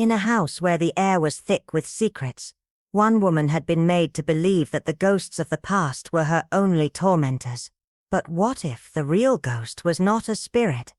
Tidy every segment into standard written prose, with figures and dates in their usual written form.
In a house where the air was thick with secrets, one woman had been made to believe that the ghosts of the past were her only tormentors. But what if the real ghost was not a spirit,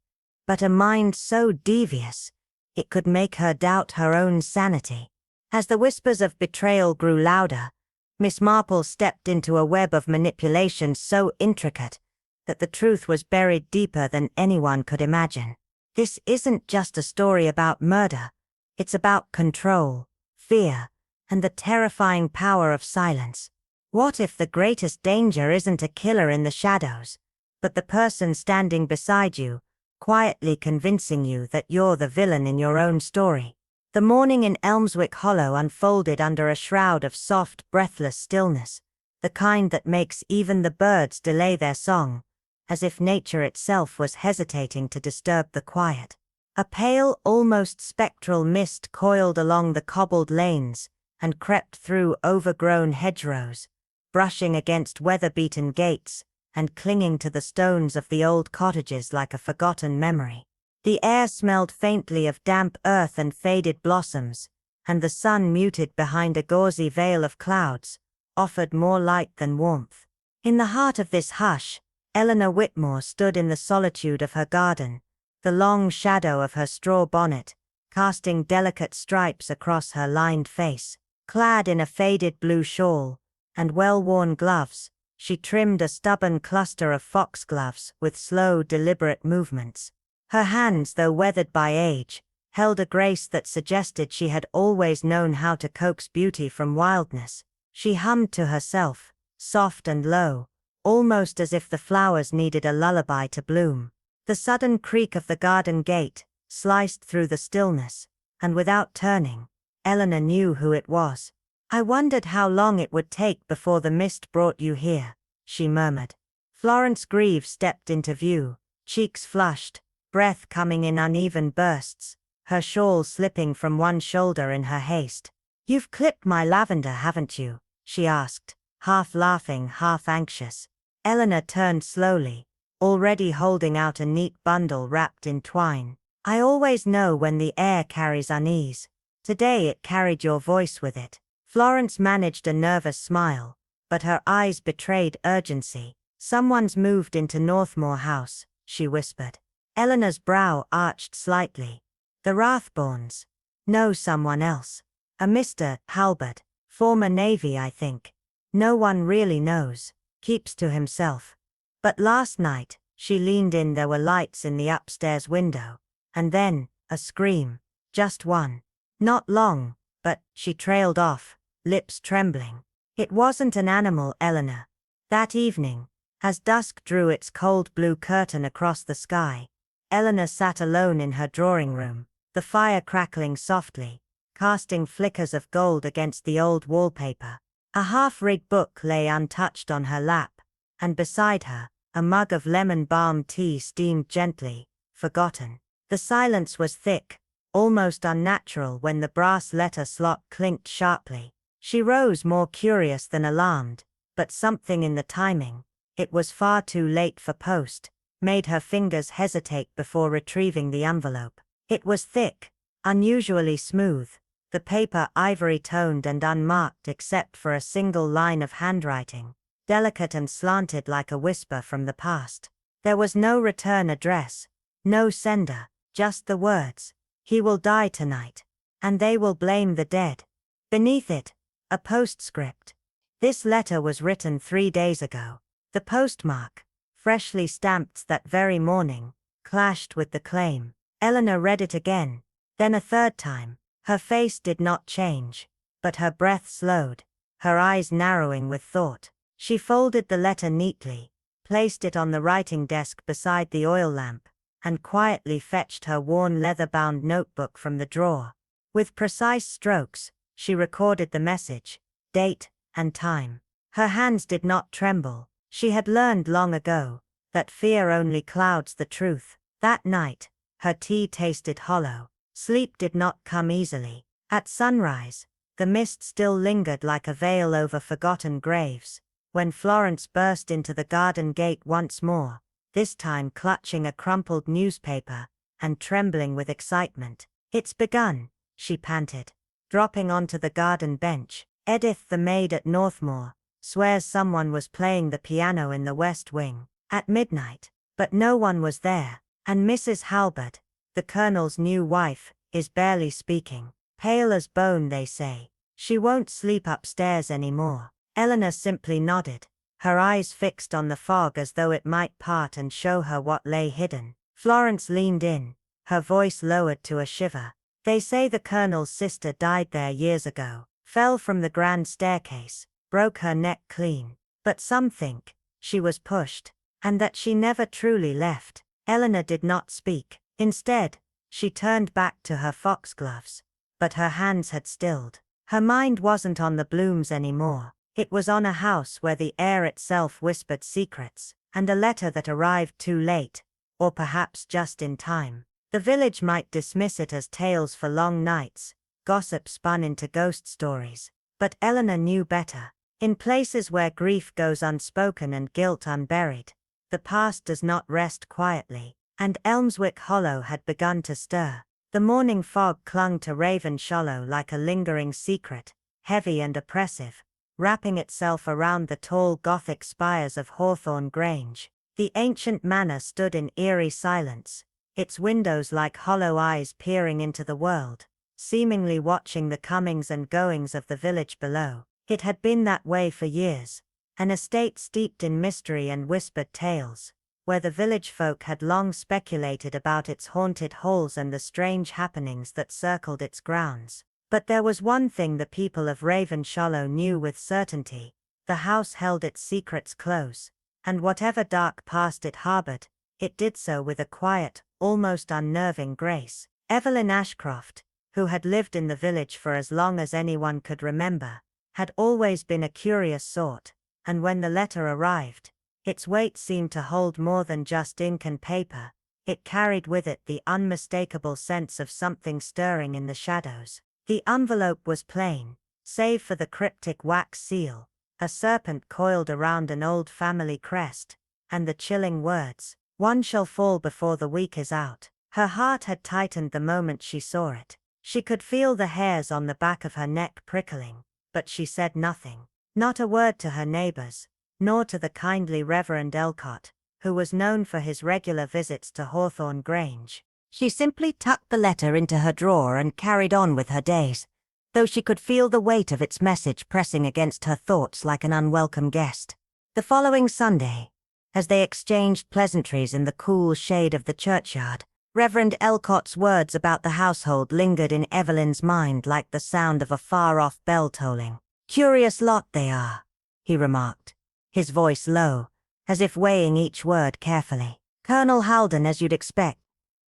but a mind so devious it could make her doubt her own sanity? As the whispers of betrayal grew louder, Miss Marple stepped into a web of manipulation so intricate that the truth was buried deeper than anyone could imagine. This isn't just a story about murder, it's about control, fear, and the terrifying power of silence. What if the greatest danger isn't a killer in the shadows, but the person standing beside you, quietly convincing you that you're the villain in your own story? The morning in Elmswick Hollow unfolded under a shroud of soft, breathless stillness, the kind that makes even the birds delay their song, as if nature itself was hesitating to disturb the quiet. A pale, almost spectral mist coiled along the cobbled lanes and crept through overgrown hedgerows, brushing against weather-beaten gates and clinging to the stones of the old cottages like a forgotten memory. The air smelled faintly of damp earth and faded blossoms, and the sun, muted behind a gauzy veil of clouds, offered more light than warmth. In the heart of this hush, Eleanor Whitmore stood in the solitude of her garden, the long shadow of her straw bonnet casting delicate stripes across her lined face. Clad in a faded blue shawl and well-worn gloves, she trimmed a stubborn cluster of foxgloves with slow, deliberate movements. Her hands, though weathered by age, held a grace that suggested she had always known how to coax beauty from wildness. She hummed to herself, soft and low, almost as if the flowers needed a lullaby to bloom. The sudden creak of the garden gate sliced through the stillness, and without turning, Eleanor knew who it was. "I wondered how long it would take before the mist brought you here," she murmured. Florence Grieve stepped into view, cheeks flushed, breath coming in uneven bursts, her shawl slipping from one shoulder in her haste. "You've clipped my lavender, haven't you?" she asked, half laughing, half anxious. Eleanor turned slowly, already holding out a neat bundle wrapped in twine. "I always know when the air carries unease. Today it carried your voice with it." Florence managed a nervous smile, but her eyes betrayed urgency. "Someone's moved into Northmoor House," she whispered. Eleanor's brow arched slightly. "The Rathbournes. No, someone else. A Mr. Halbert, former Navy, I think. No one really knows. Keeps to himself. But last night," she leaned in, "there were lights in the upstairs window. And then, a scream. Just one. Not long, but," she trailed off, lips trembling. "It wasn't an animal, Eleanor. That evening, as dusk drew its cold blue curtain across the sky, Eleanor sat alone in her drawing room, the fire crackling softly, casting flickers of gold against the old wallpaper. A half-rigged book lay untouched on her lap, and beside her, a mug of lemon balm tea steamed gently, forgotten. The silence was thick, almost unnatural when the brass letter slot clinked sharply. She rose, more curious than alarmed, but something in the timing, it was far too late for post, made her fingers hesitate before retrieving the envelope. It was thick, unusually smooth, the paper ivory-toned and unmarked except for a single line of handwriting, delicate and slanted like a whisper from the past. There was no return address, no sender, just the words, "He will die tonight, and they will blame the dead." Beneath it, a postscript. "This letter was written 3 days ago." The postmark, freshly stamped that very morning, clashed with the claim. Eleanor read it again, then a third time. Her face did not change, but her breath slowed, her eyes narrowing with thought. She folded the letter neatly, placed it on the writing desk beside the oil lamp, and quietly fetched her worn leather-bound notebook from the drawer. With precise strokes, she recorded the message, date, and time. Her hands did not tremble. She had learned long ago that fear only clouds the truth. That night, her tea tasted hollow. Sleep did not come easily. At sunrise, the mist still lingered like a veil over forgotten graves, when Florence burst into the garden gate once more, this time clutching a crumpled newspaper and trembling with excitement. "It's begun," she panted, dropping onto the garden bench. Edith, the maid at Northmoor, swears someone was playing the piano in the West Wing at midnight, but no one was there, and Mrs. Halbert, the Colonel's new wife, is barely speaking. Pale as bone, they say. She won't sleep upstairs anymore. Eleanor simply nodded, her eyes fixed on the fog as though it might part and show her what lay hidden. Florence leaned in, her voice lowered to a shiver. They say the Colonel's sister died there years ago, fell from the grand staircase, broke her neck clean. But some think she was pushed, and that she never truly left. Eleanor did not speak. Instead, she turned back to her foxgloves, but her hands had stilled. Her mind wasn't on the Blooms anymore. It was on a house where the air itself whispered secrets, and a letter that arrived too late, or perhaps just in time. The village might dismiss it as tales for long nights, gossip spun into ghost stories, but Eleanor knew better. In places where grief goes unspoken and guilt unburied, the past does not rest quietly, and Elmswick Hollow had begun to stir. The morning fog clung to Ravenshollow like a lingering secret, heavy and oppressive, wrapping itself around the tall Gothic spires of Hawthorne Grange. The ancient manor stood in eerie silence, its windows like hollow eyes peering into the world, seemingly watching the comings and goings of the village below. It had been that way for years, an estate steeped in mystery and whispered tales, where the village folk had long speculated about its haunted halls and the strange happenings that circled its grounds. But there was one thing the people of Ravenshollow knew with certainty: the house held its secrets close, and whatever dark past it harbored, it did so with a quiet, almost unnerving grace. Evelyn Ashcroft, who had lived in the village for as long as anyone could remember, had always been a curious sort, and when the letter arrived, its weight seemed to hold more than just ink and paper. It carried with it the unmistakable sense of something stirring in the shadows. The envelope was plain, save for the cryptic wax seal, a serpent coiled around an old family crest, and the chilling words, "One shall fall before the week is out." Her heart had tightened the moment she saw it. She could feel the hairs on the back of her neck prickling, but she said nothing. Not a word to her neighbors, nor to the kindly Reverend Elcott, who was known for his regular visits to Hawthorne Grange. She simply tucked the letter into her drawer and carried on with her days, though she could feel the weight of its message pressing against her thoughts like an unwelcome guest. The following Sunday, as they exchanged pleasantries in the cool shade of the churchyard, Reverend Elcott's words about the household lingered in Evelyn's mind like the sound of a far-off bell tolling. "Curious lot they are," he remarked, his voice low, as if weighing each word carefully. "Colonel Haldon, as you'd expect,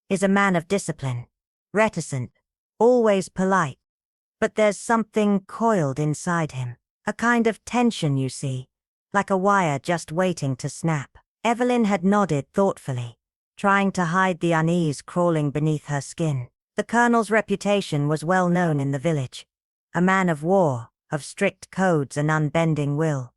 is a man of discipline, reticent, always polite. But there's something coiled inside him, a kind of tension, you see, like a wire just waiting to snap." Evelyn had nodded thoughtfully, trying to hide the unease crawling beneath her skin. The Colonel's reputation was well known in the village, a man of war, of strict codes and unbending will.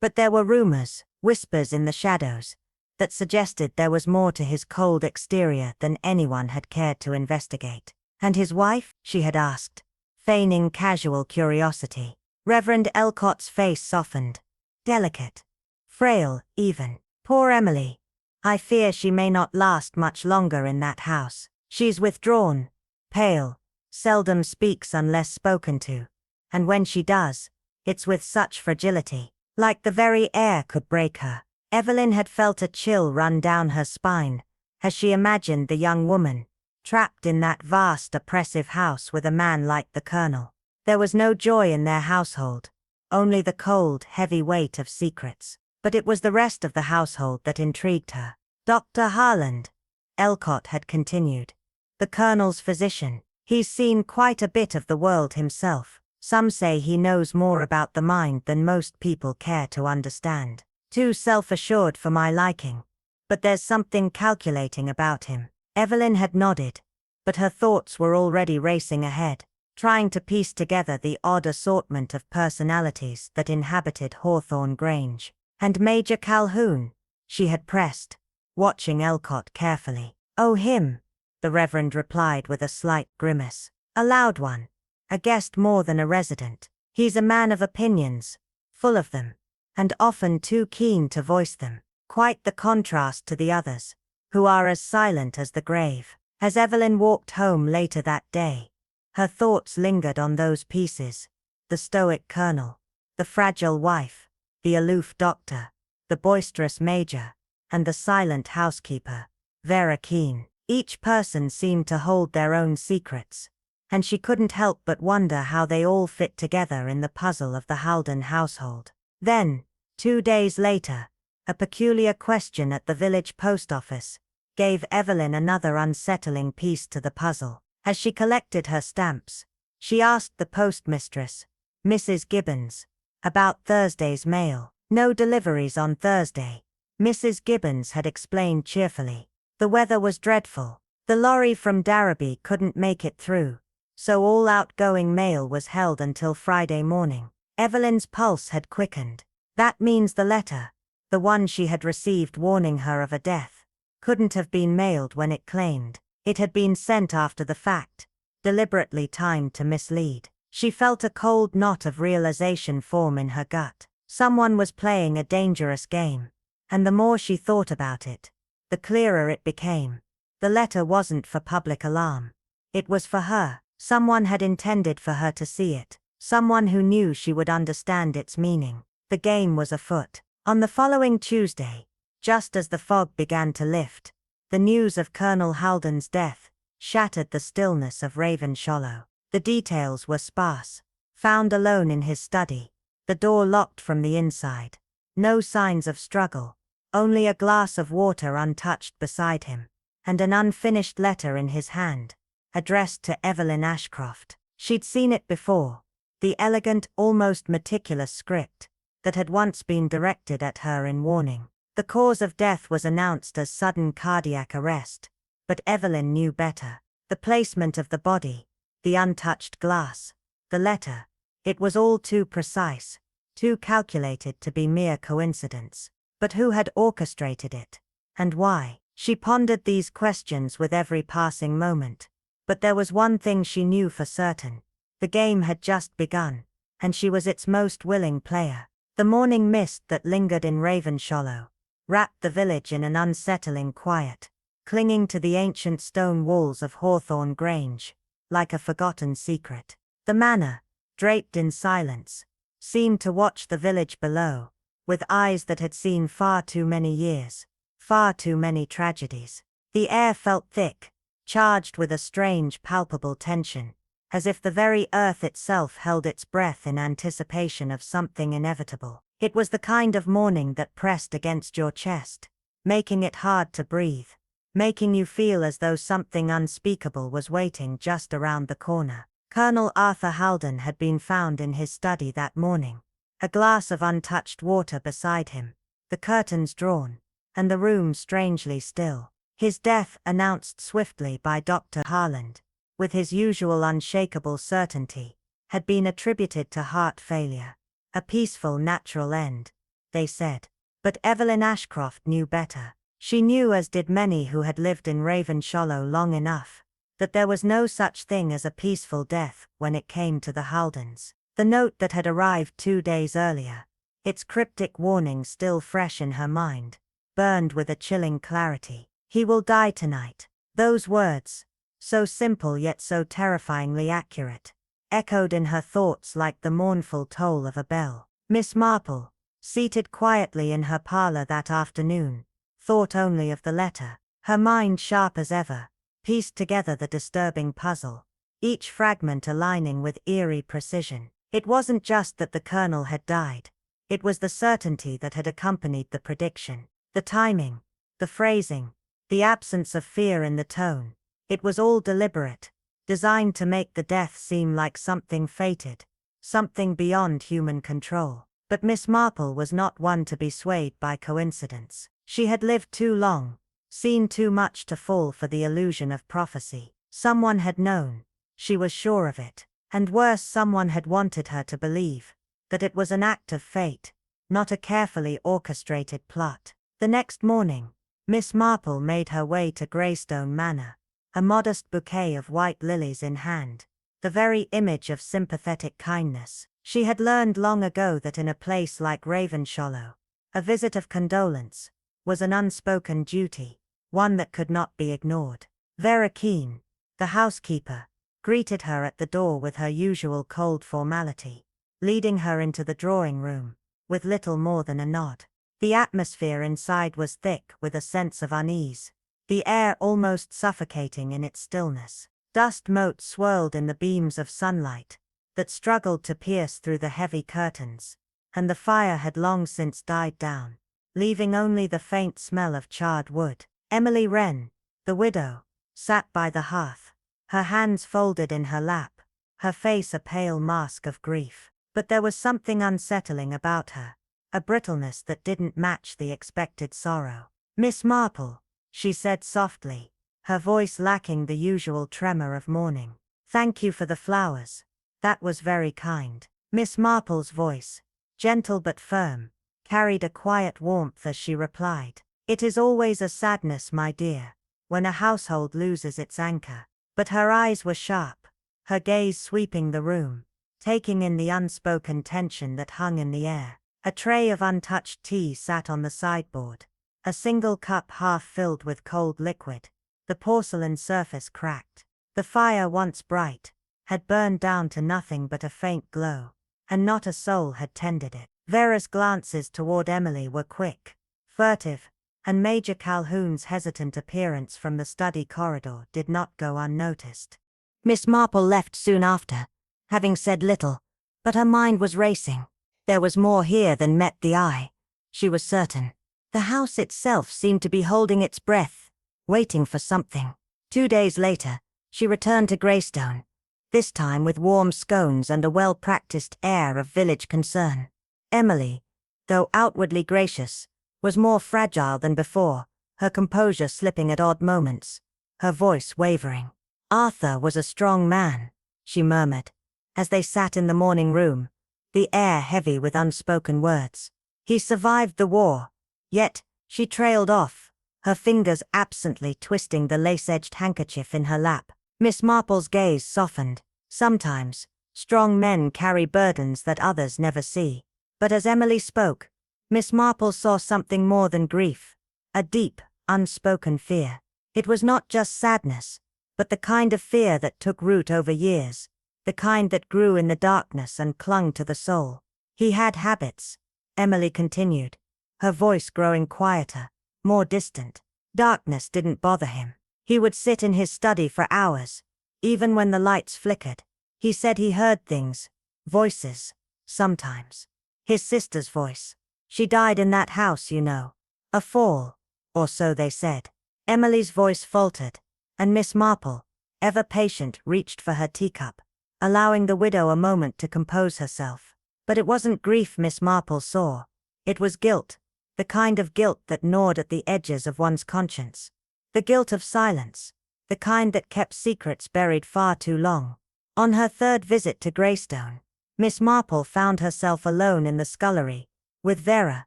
But there were rumors, whispers in the shadows, that suggested there was more to his cold exterior than anyone had cared to investigate. "And his wife?" she had asked, feigning casual curiosity. Reverend Elcott's face softened. "Delicate. Frail, even. Poor Emily. I fear she may not last much longer in that house. She's withdrawn, pale, seldom speaks unless spoken to, and when she does, it's with such fragility, like the very air could break her." Evelyn had felt a chill run down her spine, as she imagined the young woman, trapped in that vast oppressive house with a man like the Colonel. There was no joy in their household, only the cold, heavy weight of secrets. But it was the rest of the household that intrigued her. "Dr. Harland," Elcott had continued, "the Colonel's physician. He's seen quite a bit of the world himself. Some say he knows more about the mind than most people care to understand. Too self-assured for my liking. But there's something calculating about him." Evelyn had nodded, but her thoughts were already racing ahead, trying to piece together the odd assortment of personalities that inhabited Hawthorne Grange. "And Major Calhoun?" she had pressed, watching Elcott carefully. "Oh, him," the Reverend replied with a slight grimace. A loud one. A guest more than a resident. He's a man of opinions, full of them, and often too keen to voice them. Quite the contrast to the others, who are as silent as the grave. As Evelyn walked home later that day, her thoughts lingered on those pieces: the stoic colonel, the fragile wife, the aloof doctor, the boisterous major, and the silent housekeeper, Vera Keene. Each person seemed to hold their own secrets, and she couldn't help but wonder how they all fit together in the puzzle of the Haldon household. Then, 2 days later, a peculiar question at the village post office gave Evelyn another unsettling piece to the puzzle. As she collected her stamps, she asked the postmistress, Mrs. Gibbons, about Thursday's mail. No deliveries on Thursday, Mrs. Gibbons had explained cheerfully. The weather was dreadful. The lorry from Darrowby couldn't make it through, so all outgoing mail was held until Friday morning. Evelyn's pulse had quickened. That means the letter, the one she had received warning her of a death, couldn't have been mailed when it claimed. It had been sent after the fact, deliberately timed to mislead. She felt a cold knot of realization form in her gut. Someone was playing a dangerous game, and the more she thought about it, the clearer it became. The letter wasn't for public alarm. It was for her. Someone had intended for her to see it. Someone who knew she would understand its meaning. The game was afoot. On the following Tuesday, just as the fog began to lift, the news of Colonel Haldon's death shattered the stillness of Ravenshollow. The details were sparse. Found alone in his study, the door locked from the inside. No signs of struggle, only a glass of water untouched beside him, and an unfinished letter in his hand, addressed to Evelyn Ashcroft. She'd seen it before, the elegant, almost meticulous script that had once been directed at her in warning. The cause of death was announced as sudden cardiac arrest, but Evelyn knew better. The placement of the body, the untouched glass, the letter, it was all too precise, too calculated to be mere coincidence. But who had orchestrated it? And why? She pondered these questions with every passing moment. But there was one thing she knew for certain. The game had just begun, and she was its most willing player. The morning mist that lingered in Ravenshollow wrapped the village in an unsettling quiet, clinging to the ancient stone walls of Hawthorne Grange, like a forgotten secret. The manor, draped in silence, seemed to watch the village below, with eyes that had seen far too many years, far too many tragedies. The air felt thick, charged with a strange palpable tension, as if the very earth itself held its breath in anticipation of something inevitable. It was the kind of morning that pressed against your chest, making it hard to breathe, making you feel as though something unspeakable was waiting just around the corner. Colonel Arthur Haldon had been found in his study that morning, a glass of untouched water beside him, the curtains drawn, and the room strangely still. His death, announced swiftly by Dr. Harland, with his usual unshakable certainty, had been attributed to heart failure. A peaceful natural end, they said. But Evelyn Ashcroft knew better. She knew, as did many who had lived in Ravenshollow long enough, that there was no such thing as a peaceful death when it came to the Haldons. The note that had arrived 2 days earlier, its cryptic warning still fresh in her mind, burned with a chilling clarity. He will die tonight. Those words, so simple yet so terrifyingly accurate, echoed in her thoughts like the mournful toll of a bell. Miss Marple, seated quietly in her parlor that afternoon, thought only of the letter. Her mind, sharp as ever, pieced together the disturbing puzzle, each fragment aligning with eerie precision. It wasn't just that the colonel had died. It was the certainty that had accompanied the prediction. The timing, the phrasing, the absence of fear in the tone. It was all deliberate, designed to make the death seem like something fated, something beyond human control. But Miss Marple was not one to be swayed by coincidence. She had lived too long, seen too much to fall for the illusion of prophecy. Someone had known, she was sure of it, and worse, someone had wanted her to believe that it was an act of fate, not a carefully orchestrated plot. The next morning, Miss Marple made her way to Greystone Manor, a modest bouquet of white lilies in hand, the very image of sympathetic kindness. She had learned long ago that in a place like Ravenshollow, a visit of condolence was an unspoken duty, one that could not be ignored. Vera Keene, the housekeeper, greeted her at the door with her usual cold formality, leading her into the drawing room, with little more than a nod. The atmosphere inside was thick with a sense of unease, the air almost suffocating in its stillness. Dust motes swirled in the beams of sunlight that struggled to pierce through the heavy curtains, and the fire had long since died down, leaving only the faint smell of charred wood. Emily Wren, the widow, sat by the hearth, her hands folded in her lap, her face a pale mask of grief. But there was something unsettling about her, a brittleness that didn't match the expected sorrow. "Miss Marple," she said softly, her voice lacking the usual tremor of mourning. "Thank you for the flowers. That was very kind." Miss Marple's voice, gentle but firm, carried a quiet warmth as she replied, "It is always a sadness, my dear, when a household loses its anchor." But her eyes were sharp, her gaze sweeping the room, taking in the unspoken tension that hung in the air. A tray of untouched tea sat on the sideboard, a single cup half filled with cold liquid, the porcelain surface cracked. The fire, once bright, had burned down to nothing but a faint glow, and not a soul had tended it. Vera's glances toward Emily were quick, furtive, and Major Calhoun's hesitant appearance from the study corridor did not go unnoticed. Miss Marple left soon after, having said little, but her mind was racing. There was more here than met the eye, she was certain. The house itself seemed to be holding its breath, waiting for something. 2 days later, she returned to Greystone, this time with warm scones and a well-practiced air of village concern. Emily, though outwardly gracious, was more fragile than before, her composure slipping at odd moments, her voice wavering. "Arthur was a strong man," she murmured, as they sat in the morning room, the air heavy with unspoken words. "He survived the war." Yet, she trailed off, her fingers absently twisting the lace-edged handkerchief in her lap. Miss Marple's gaze softened. Sometimes, strong men carry burdens that others never see. But as Emily spoke, Miss Marple saw something more than grief, a deep, unspoken fear. It was not just sadness, but the kind of fear that took root over years, the kind that grew in the darkness and clung to the soul. "He had habits," Emily continued, her voice growing quieter, more distant. "Darkness didn't bother him. He would sit in his study for hours, even when the lights flickered. He said he heard things, voices, sometimes. His sister's voice. She died in that house, you know. A fall, or so they said." Emily's voice faltered, and Miss Marple, ever patient, reached for her teacup, allowing the widow a moment to compose herself. But it wasn't grief Miss Marple saw. It was guilt, the kind of guilt that gnawed at the edges of one's conscience. The guilt of silence, the kind that kept secrets buried far too long. On her third visit to Greystone, Miss Marple found herself alone in the scullery, with Vera,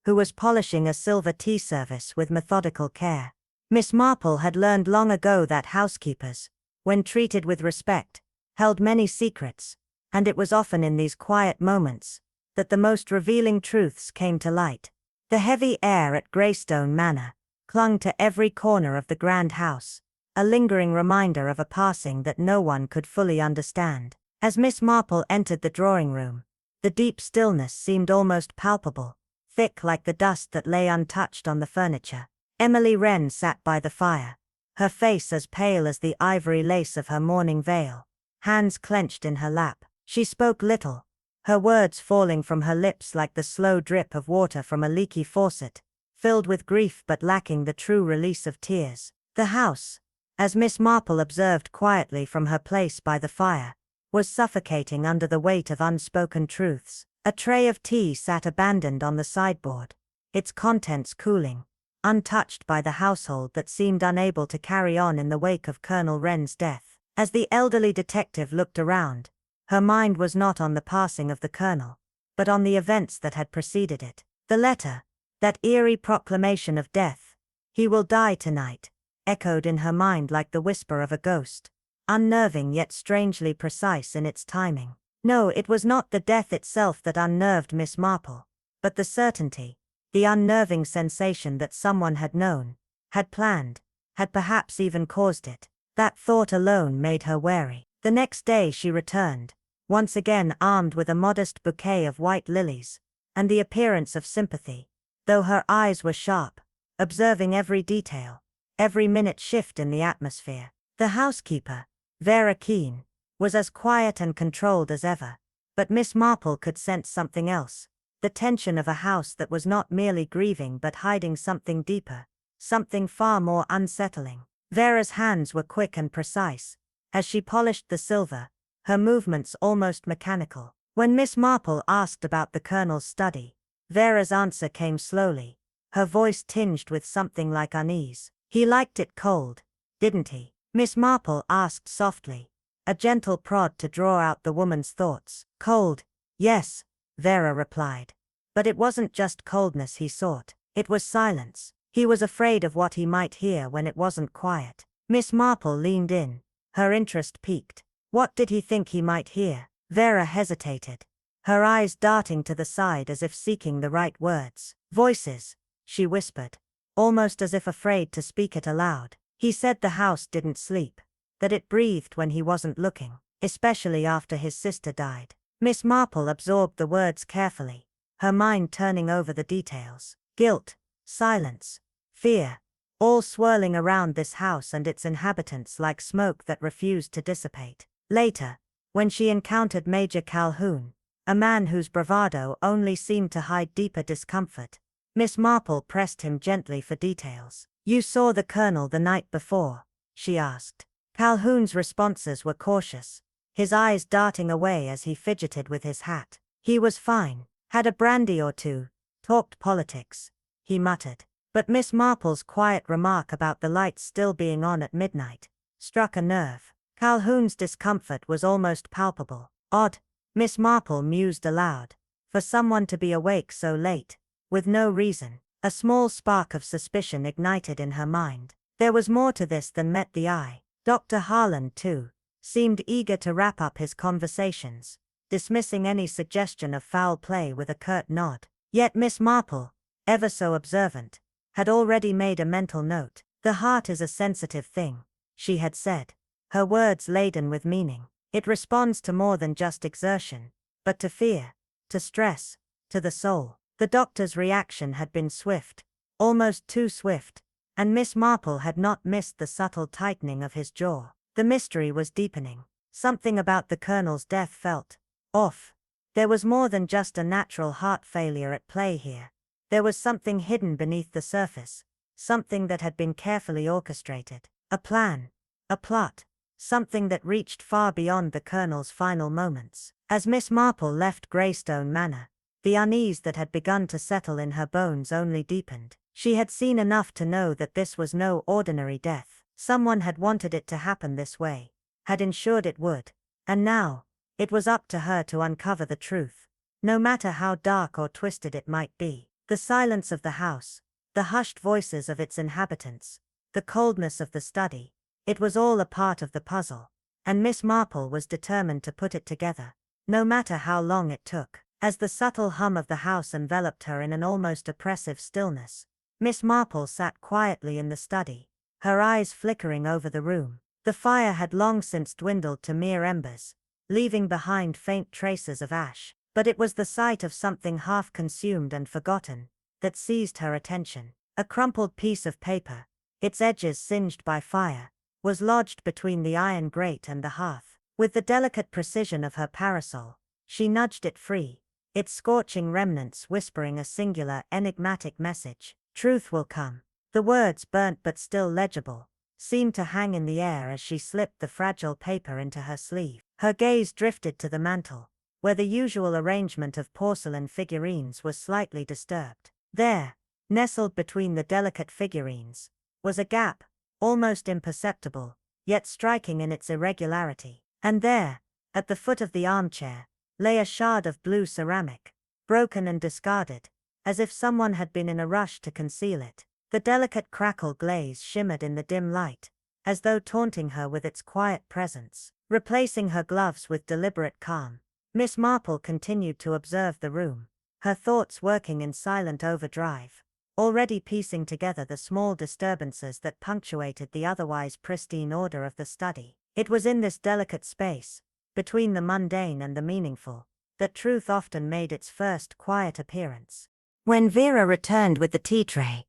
who was polishing a silver tea service with methodical care. Miss Marple had learned long ago that housekeepers, when treated with respect, held many secrets, and it was often in these quiet moments that the most revealing truths came to light. The heavy air at Greystone Manor clung to every corner of the grand house, a lingering reminder of a passing that no one could fully understand. As Miss Marple entered the drawing room, the deep stillness seemed almost palpable, thick like the dust that lay untouched on the furniture. Emily Wren sat by the fire, her face as pale as the ivory lace of her mourning veil, hands clenched in her lap. She spoke little, her words falling from her lips like the slow drip of water from a leaky faucet, filled with grief but lacking the true release of tears. The house, as Miss Marple observed quietly from her place by the fire, was suffocating under the weight of unspoken truths. A tray of tea sat abandoned on the sideboard, its contents cooling, untouched by the household that seemed unable to carry on in the wake of Colonel Wren's death. As the elderly detective looked around, her mind was not on the passing of the colonel, but on the events that had preceded it. The letter, that eerie proclamation of death, "He will die tonight," echoed in her mind like the whisper of a ghost. unnerving yet strangely precise in its timing. No, it was not the death itself that unnerved Miss Marple, but the certainty, the unnerving sensation that someone had known, had planned, had perhaps even caused it. That thought alone made her wary. The next day she returned, once again armed with a modest bouquet of white lilies, and the appearance of sympathy, though her eyes were sharp, observing every detail, every minute shift in the atmosphere. The housekeeper, Vera Keene, was as quiet and controlled as ever, but Miss Marple could sense something else, the tension of a house that was not merely grieving but hiding something deeper, something far more unsettling. Vera's hands were quick and precise, as she polished the silver, her movements almost mechanical. When Miss Marple asked about the Colonel's study, Vera's answer came slowly, her voice tinged with something like unease. "He liked it cold, didn't he?" Miss Marple asked softly, a gentle prod to draw out the woman's thoughts. "Cold, yes," Vera replied. But it wasn't just coldness he sought, it was silence. He was afraid of what he might hear when it wasn't quiet. Miss Marple leaned in, her interest piqued. What did he think he might hear? Vera hesitated, her eyes darting to the side as if seeking the right words. "Voices," she whispered, almost as if afraid to speak it aloud. "He said the house didn't sleep, that it breathed when he wasn't looking, especially after his sister died." Miss Marple absorbed the words carefully, her mind turning over the details. Guilt, silence, fear, all swirling around this house and its inhabitants like smoke that refused to dissipate. Later, when she encountered Major Calhoun, a man whose bravado only seemed to hide deeper discomfort, Miss Marple pressed him gently for details. "You saw the Colonel the night before?" she asked. Calhoun's responses were cautious, his eyes darting away as he fidgeted with his hat. "He was fine, had a brandy or two, talked politics," he muttered. But Miss Marple's quiet remark about the lights still being on at midnight struck a nerve. Calhoun's discomfort was almost palpable. Odd, Miss Marple mused aloud, for someone to be awake so late, with no reason. A small spark of suspicion ignited in her mind. There was more to this than met the eye. Dr. Harland, too, seemed eager to wrap up his conversations, dismissing any suggestion of foul play with a curt nod. Yet Miss Marple, ever so observant, had already made a mental note. "The heart is a sensitive thing," she had said, her words laden with meaning. "It responds to more than just exertion, but to fear, to stress, to the soul." The doctor's reaction had been swift, almost too swift, and Miss Marple had not missed the subtle tightening of his jaw. The mystery was deepening. Something about the Colonel's death felt off. There was more than just a natural heart failure at play here. There was something hidden beneath the surface, something that had been carefully orchestrated. A plan, a plot, something that reached far beyond the Colonel's final moments. As Miss Marple left Greystone Manor, the unease that had begun to settle in her bones only deepened. She had seen enough to know that this was no ordinary death. Someone had wanted it to happen this way, had ensured it would, and now, it was up to her to uncover the truth, no matter how dark or twisted it might be. The silence of the house, the hushed voices of its inhabitants, the coldness of the study, it was all a part of the puzzle, and Miss Marple was determined to put it together, no matter how long it took. As the subtle hum of the house enveloped her in an almost oppressive stillness, Miss Marple sat quietly in the study, her eyes flickering over the room. The fire had long since dwindled to mere embers, leaving behind faint traces of ash, but it was the sight of something half consumed and forgotten that seized her attention. A crumpled piece of paper, its edges singed by fire, was lodged between the iron grate and the hearth. With the delicate precision of her parasol, she nudged it free, its scorching remnants whispering a singular, enigmatic message. "Truth will come." The words, burnt but still legible, seemed to hang in the air as she slipped the fragile paper into her sleeve. Her gaze drifted to the mantel, where the usual arrangement of porcelain figurines was slightly disturbed. There, nestled between the delicate figurines, was a gap, almost imperceptible, yet striking in its irregularity. And there, at the foot of the armchair, lay a shard of blue ceramic, broken and discarded, as if someone had been in a rush to conceal it. The delicate crackle glaze shimmered in the dim light, as though taunting her with its quiet presence. Replacing her gloves with deliberate calm, Miss Marple continued to observe the room, her thoughts working in silent overdrive, already piecing together the small disturbances that punctuated the otherwise pristine order of the study. It was in this delicate space, between the mundane and the meaningful, that truth often made its first quiet appearance. When Vera returned with the tea tray,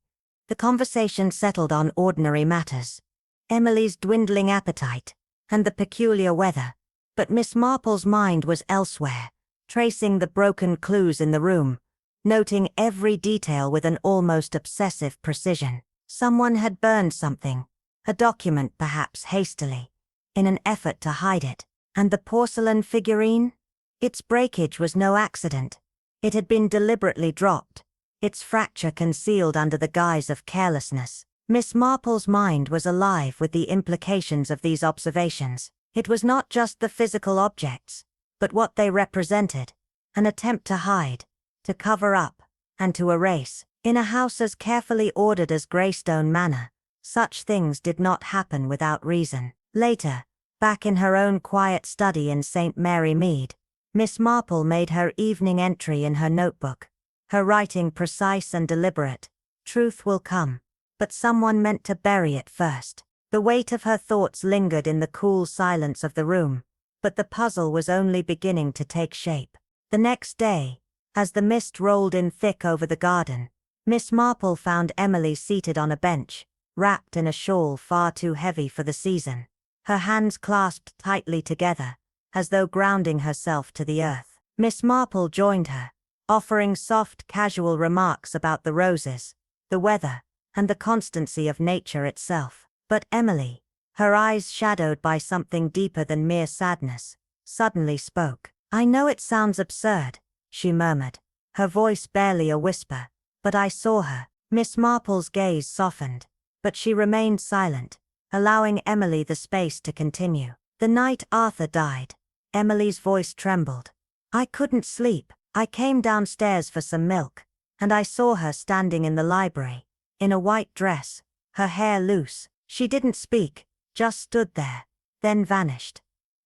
the conversation settled on ordinary matters, Emily's dwindling appetite, and the peculiar weather, but Miss Marple's mind was elsewhere, tracing the broken clues in the room, noting every detail with an almost obsessive precision. Someone had burned something, a document perhaps hastily, in an effort to hide it. And the porcelain figurine? Its breakage was no accident. It had been deliberately dropped, its fracture concealed under the guise of carelessness. Miss Marple's mind was alive with the implications of these observations. It was not just the physical objects, but what they represented, an attempt to hide, to cover up, and to erase. In a house as carefully ordered as Greystone Manor, such things did not happen without reason. Later, back in her own quiet study in St. Mary Mead, Miss Marple made her evening entry in her notebook, her writing precise and deliberate. Truth will come, but someone meant to bury it first. The weight of her thoughts lingered in the cool silence of the room, but the puzzle was only beginning to take shape. The next day, as the mist rolled in thick over the garden, Miss Marple found Emily seated on a bench, wrapped in a shawl far too heavy for the season, her hands clasped tightly together, as though grounding herself to the earth. Miss Marple joined her, offering soft, casual remarks about the roses, the weather, and the constancy of nature itself. But Emily, her eyes shadowed by something deeper than mere sadness, suddenly spoke. "I know it sounds absurd," she murmured, her voice barely a whisper, "but I saw her." Miss Marple's gaze softened, but she remained silent, allowing Emily the space to continue. "The night Arthur died," Emily's voice trembled. "I couldn't sleep. I came downstairs for some milk, and I saw her standing in the library, in a white dress, her hair loose. She didn't speak, just stood there, then vanished."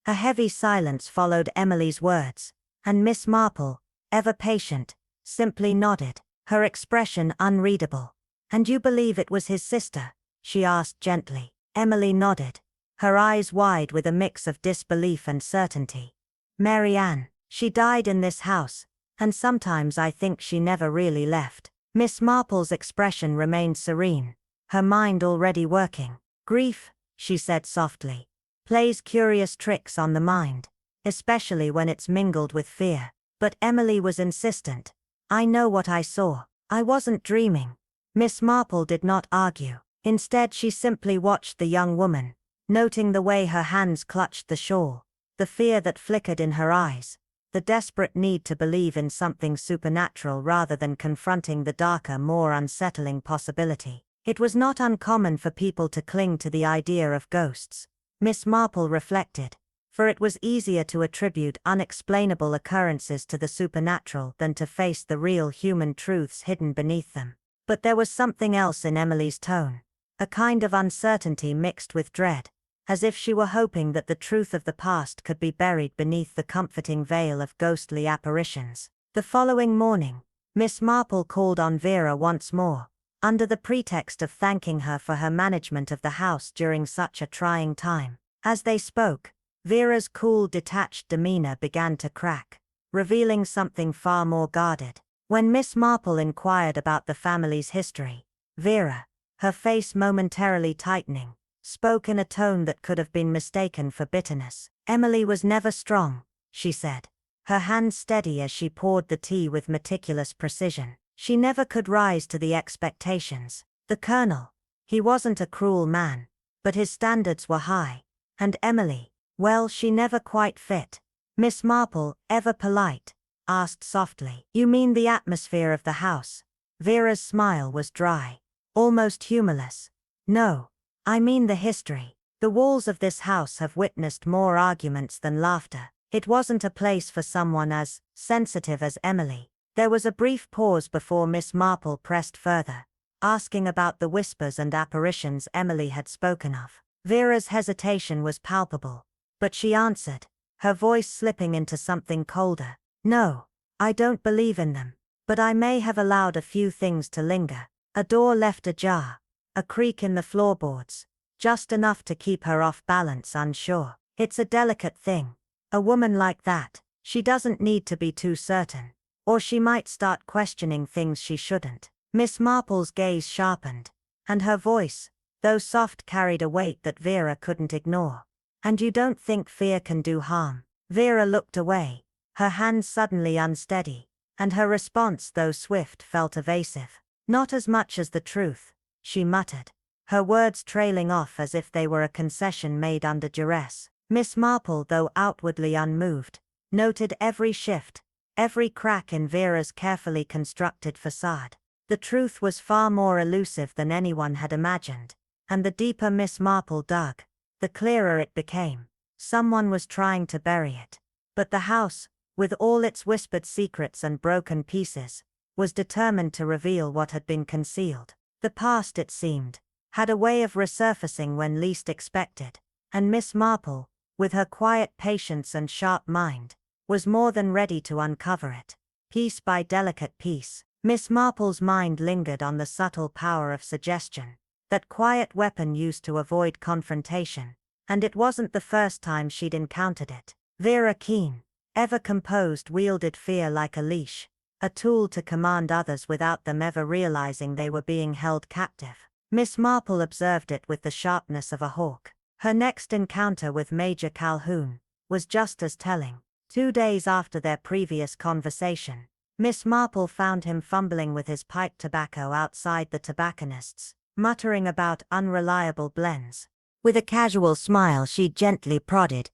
A heavy silence followed Emily's words, and Miss Marple, ever patient, simply nodded, her expression unreadable. "And you believe it was his sister?" she asked gently. Emily nodded, her eyes wide with a mix of disbelief and certainty. "Mary Ann. She died in this house, and sometimes I think she never really left." Miss Marple's expression remained serene, her mind already working. "Grief," she said softly, "plays curious tricks on the mind, especially when it's mingled with fear." But Emily was insistent. "I know what I saw. I wasn't dreaming." Miss Marple did not argue. Instead she simply watched the young woman, noting the way her hands clutched the shawl, the fear that flickered in her eyes, the desperate need to believe in something supernatural rather than confronting the darker, more unsettling possibility. It was not uncommon for people to cling to the idea of ghosts, Miss Marple reflected, for it was easier to attribute unexplainable occurrences to the supernatural than to face the real human truths hidden beneath them. But there was something else in Emily's tone, a kind of uncertainty mixed with dread, as if she were hoping that the truth of the past could be buried beneath the comforting veil of ghostly apparitions. The following morning, Miss Marple called on Vera once more, under the pretext of thanking her for her management of the house during such a trying time. As they spoke, Vera's cool, detached demeanor began to crack, revealing something far more guarded. When Miss Marple inquired about the family's history, Vera, her face momentarily tightening, spoke in a tone that could have been mistaken for bitterness. "Emily was never strong," she said, her hands steady as she poured the tea with meticulous precision. "She never could rise to the expectations. The Colonel, he wasn't a cruel man, but his standards were high. And Emily, well, she never quite fit." Miss Marple, ever polite, asked softly, "You mean the atmosphere of the house?" Vera's smile was dry, almost humorless. "No, I mean the history. The walls of this house have witnessed more arguments than laughter. It wasn't a place for someone as sensitive as Emily." There was a brief pause before Miss Marple pressed further, asking about the whispers and apparitions Emily had spoken of. Vera's hesitation was palpable, but she answered, her voice slipping into something colder. No, I don't believe in them, but I may have allowed a few things to linger. A door left ajar, a creak in the floorboards, just enough to keep her off balance, unsure. It's a delicate thing. A woman like that, she doesn't need to be too certain, or she might start questioning things she shouldn't. Miss Marple's gaze sharpened, and her voice, though soft, carried a weight that Vera couldn't ignore. And you don't think fear can do harm? Vera looked away, her hands suddenly unsteady, and her response, though swift, felt evasive. Not as much as the truth, she muttered, her words trailing off as if they were a concession made under duress. Miss Marple, though outwardly unmoved, noted every shift, every crack in Vera's carefully constructed facade. The truth was far more elusive than anyone had imagined, and the deeper Miss Marple dug, the clearer it became. Someone was trying to bury it. But the house, with all its whispered secrets and broken pieces, was determined to reveal what had been concealed. The past, it seemed, had a way of resurfacing when least expected, and Miss Marple, with her quiet patience and sharp mind, was more than ready to uncover it. Piece by delicate piece, Miss Marple's mind lingered on the subtle power of suggestion, that quiet weapon used to avoid confrontation, and it wasn't the first time she'd encountered it. Vera Keene, ever composed, wielded fear like a leash, a tool to command others without them ever realizing they were being held captive. Miss Marple observed it with the sharpness of a hawk. Her next encounter with Major Calhoun was just as telling. 2 days after their previous conversation, Miss Marple found him fumbling with his pipe tobacco outside the tobacconist's, muttering about unreliable blends. With a casual smile she gently prodded,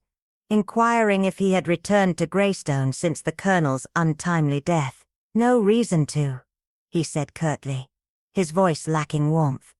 inquiring if he had returned to Greystone since the Colonel's untimely death. "No reason to," he said curtly, his voice lacking warmth.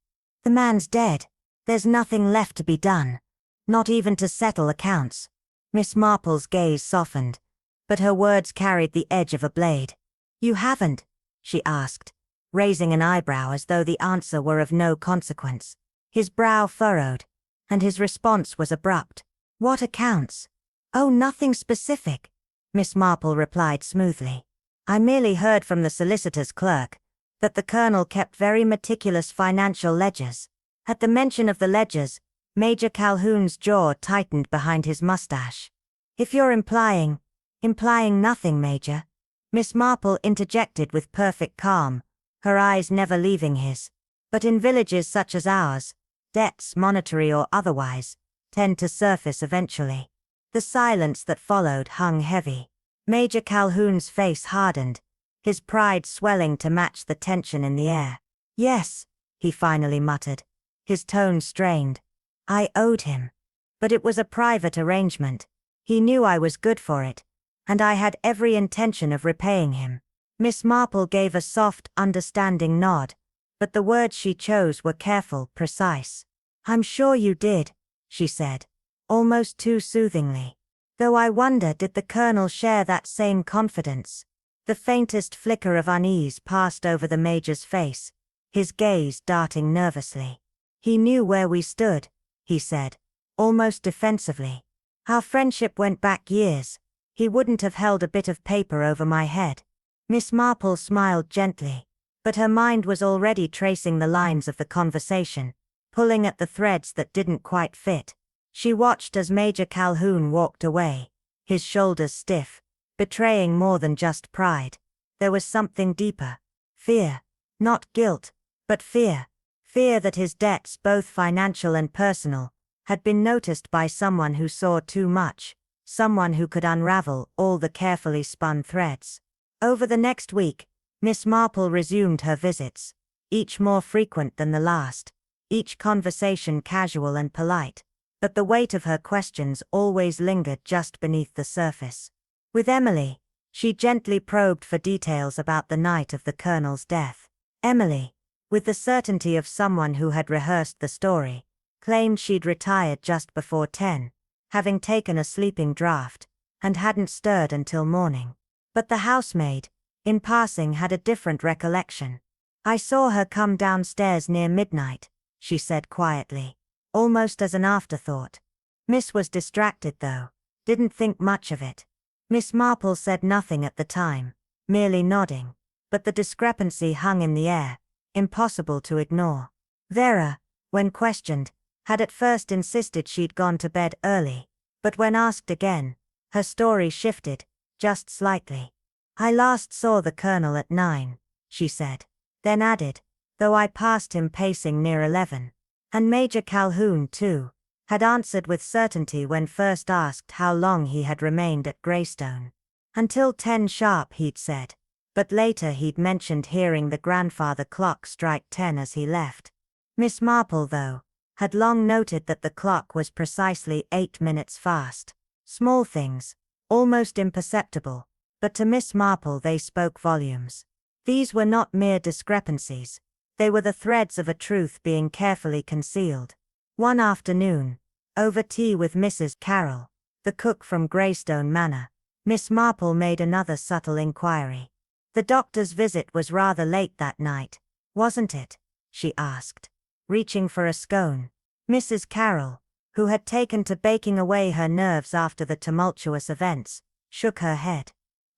"The man's dead. There's nothing left to be done. Not even to settle accounts." Miss Marple's gaze softened, but her words carried the edge of a blade. "You haven't?" she asked, raising an eyebrow as though the answer were of no consequence. His brow furrowed, and his response was abrupt. "What accounts?" "Oh, nothing specific," Miss Marple replied smoothly. "I merely heard from the solicitor's clerk that the Colonel kept very meticulous financial ledgers." At the mention of the ledgers, Major Calhoun's jaw tightened behind his mustache. "If you're implying nothing, Major," Miss Marple interjected with perfect calm, her eyes never leaving his. "But in villages such as ours, debts, monetary or otherwise, tend to surface eventually." The silence that followed hung heavy. Major Calhoun's face hardened, his pride swelling to match the tension in the air. "Yes," he finally muttered, his tone strained. "I owed him. But it was a private arrangement. He knew I was good for it, and I had every intention of repaying him." Miss Marple gave a soft, understanding nod, but the words she chose were careful, precise. "I'm sure you did," she said, almost too soothingly. "Though I wonder, did the Colonel share that same confidence?" The faintest flicker of unease passed over the Major's face, his gaze darting nervously. "He knew where we stood," he said, almost defensively. "Our friendship went back years. He wouldn't have held a bit of paper over my head." Miss Marple smiled gently, but her mind was already tracing the lines of the conversation, pulling at the threads that didn't quite fit. She watched as Major Calhoun walked away, his shoulders stiff, betraying more than just pride. There was something deeper. Fear. Not guilt, but fear. Fear that his debts, both financial and personal, had been noticed by someone who saw too much, someone who could unravel all the carefully spun threads. Over the next week, Miss Marple resumed her visits, each more frequent than the last, each conversation casual and polite, but the weight of her questions always lingered just beneath the surface. With Emily, she gently probed for details about the night of the Colonel's death. Emily, with the certainty of someone who had rehearsed the story, claimed she'd retired just before 10, having taken a sleeping draught, and hadn't stirred until morning. But the housemaid, in passing, had a different recollection. "I saw her come downstairs near midnight," she said quietly. almost as an afterthought. Miss was distracted though, didn't think much of it. Miss Marple said nothing at the time, merely nodding, but the discrepancy hung in the air, impossible to ignore. Vera, when questioned, had at first insisted she'd gone to bed early, but when asked again, her story shifted, just slightly. I last saw the Colonel at 9, she said, then added, though I passed him pacing near 11. And Major Calhoun, too, had answered with certainty when first asked how long he had remained at Greystone. Until 10 sharp, he'd said, but later he'd mentioned hearing the grandfather clock strike 10 as he left. Miss Marple, though, had long noted that the clock was precisely 8 minutes fast. Small things, almost imperceptible, but to Miss Marple they spoke volumes. These were not mere discrepancies, they were the threads of a truth being carefully concealed. One afternoon, over tea with Mrs. Carroll, the cook from Greystone Manor, Miss Marple made another subtle inquiry. The doctor's visit was rather late that night, wasn't it? She asked, reaching for a scone. Mrs. Carroll, who had taken to baking away her nerves after the tumultuous events, shook her head.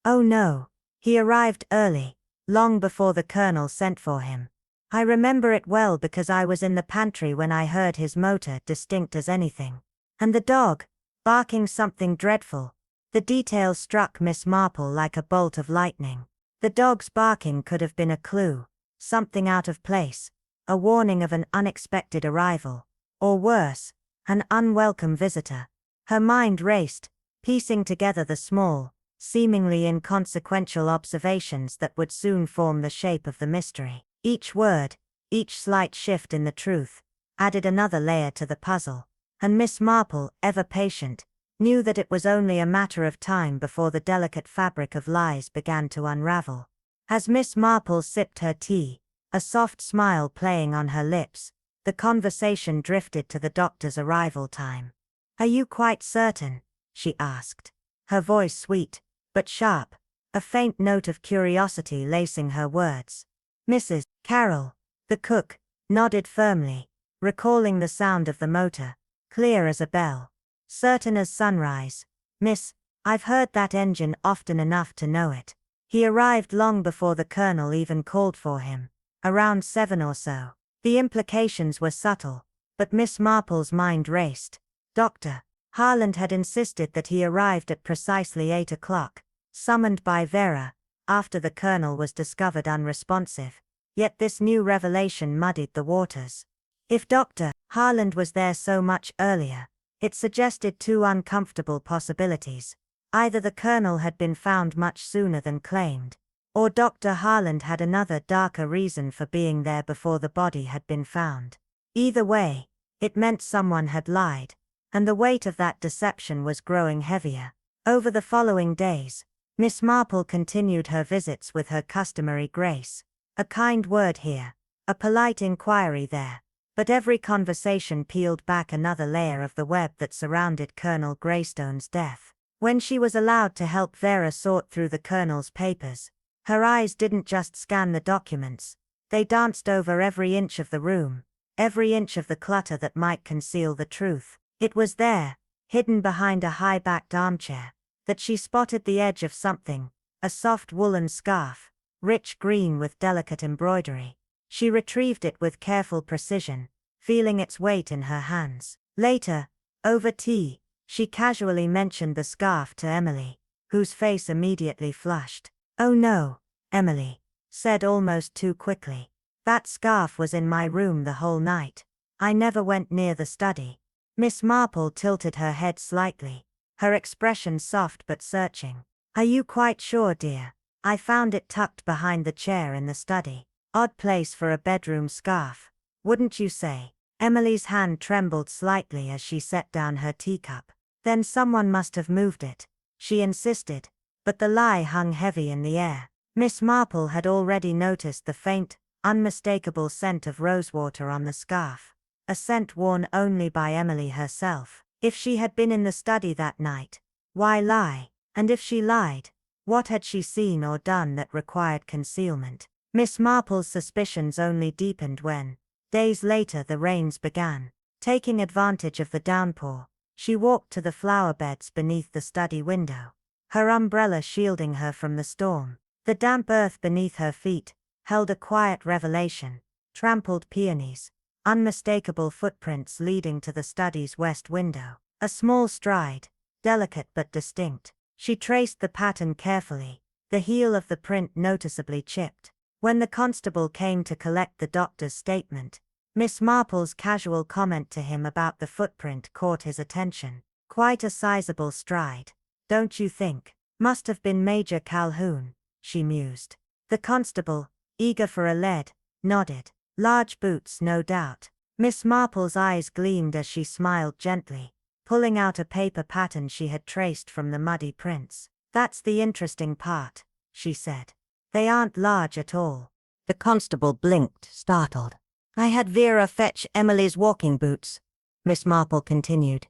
Oh no, he arrived early, long before the Colonel sent for him. I remember it well because I was in the pantry when I heard his motor, distinct as anything. And the dog, barking something dreadful. The detail struck Miss Marple like a bolt of lightning. The dog's barking could have been a clue, something out of place, a warning of an unexpected arrival, or worse, an unwelcome visitor. Her mind raced, piecing together the small, seemingly inconsequential observations that would soon form the shape of the mystery. Each word, each slight shift in the truth, added another layer to the puzzle, and Miss Marple, ever patient, knew that it was only a matter of time before the delicate fabric of lies began to unravel. As Miss Marple sipped her tea, a soft smile playing on her lips, the conversation drifted to the doctor's arrival time. Are you quite certain? She asked, her voice sweet, but sharp, a faint note of curiosity lacing her words. Mrs. Carroll, the cook, nodded firmly, recalling the sound of the motor, clear as a bell. Certain as sunrise. Miss, I've heard that engine often enough to know it. He arrived long before the Colonel even called for him, around 7 or so. The implications were subtle, but Miss Marple's mind raced. Dr. Harland had insisted that he arrived at precisely 8 o'clock, summoned by Vera, after the Colonel was discovered unresponsive. Yet this new revelation muddied the waters. If Dr. Harland was there so much earlier, it suggested two uncomfortable possibilities. Either the Colonel had been found much sooner than claimed, or Dr. Harland had another darker reason for being there before the body had been found. Either way, it meant someone had lied, and the weight of that deception was growing heavier. Over the following days, Miss Marple continued her visits with her customary grace. A kind word here, a polite inquiry there, but every conversation peeled back another layer of the web that surrounded Colonel Greystone's death. When she was allowed to help Vera sort through the Colonel's papers, her eyes didn't just scan the documents, they danced over every inch of the room, every inch of the clutter that might conceal the truth. It was there, hidden behind a high-backed armchair, that she spotted the edge of something, a soft woolen scarf, rich green with delicate embroidery. She retrieved it with careful precision, feeling its weight in her hands. Later, over tea, she casually mentioned the scarf to Emily, whose face immediately flushed. Oh no, Emily said almost too quickly. That scarf was in my room the whole night. I never went near the study. Miss Marple tilted her head slightly, her expression soft but searching. Are you quite sure, dear? I found it tucked behind the chair in the study. Odd place for a bedroom scarf, wouldn't you say? Emily's hand trembled slightly as she set down her teacup. Then someone must have moved it, she insisted, but the lie hung heavy in the air. Miss Marple had already noticed the faint, unmistakable scent of rosewater on the scarf, a scent worn only by Emily herself. If she had been in the study that night, why lie? And if she lied, what had she seen or done that required concealment? Miss Marple's suspicions only deepened when, days later, the rains began. Taking advantage of the downpour, she walked to the flower beds beneath the study window, her umbrella shielding her from the storm. The damp earth beneath her feet held a quiet revelation: trampled peonies, unmistakable footprints leading to the study's west window. A small stride, delicate but distinct. She traced the pattern carefully, the heel of the print noticeably chipped. When the constable came to collect the doctor's statement, Miss Marple's casual comment to him about the footprint caught his attention. "Quite a sizable stride, don't you think? Must have been Major Calhoun," she mused. The constable, eager for a lead, nodded. "Large boots, no doubt." Miss Marple's eyes gleamed as she smiled gently, pulling out a paper pattern she had traced from the muddy prints. "That's the interesting part," she said. "They aren't large at all." The constable blinked, startled. "I had Vera fetch Emily's walking boots," Miss Marple continued,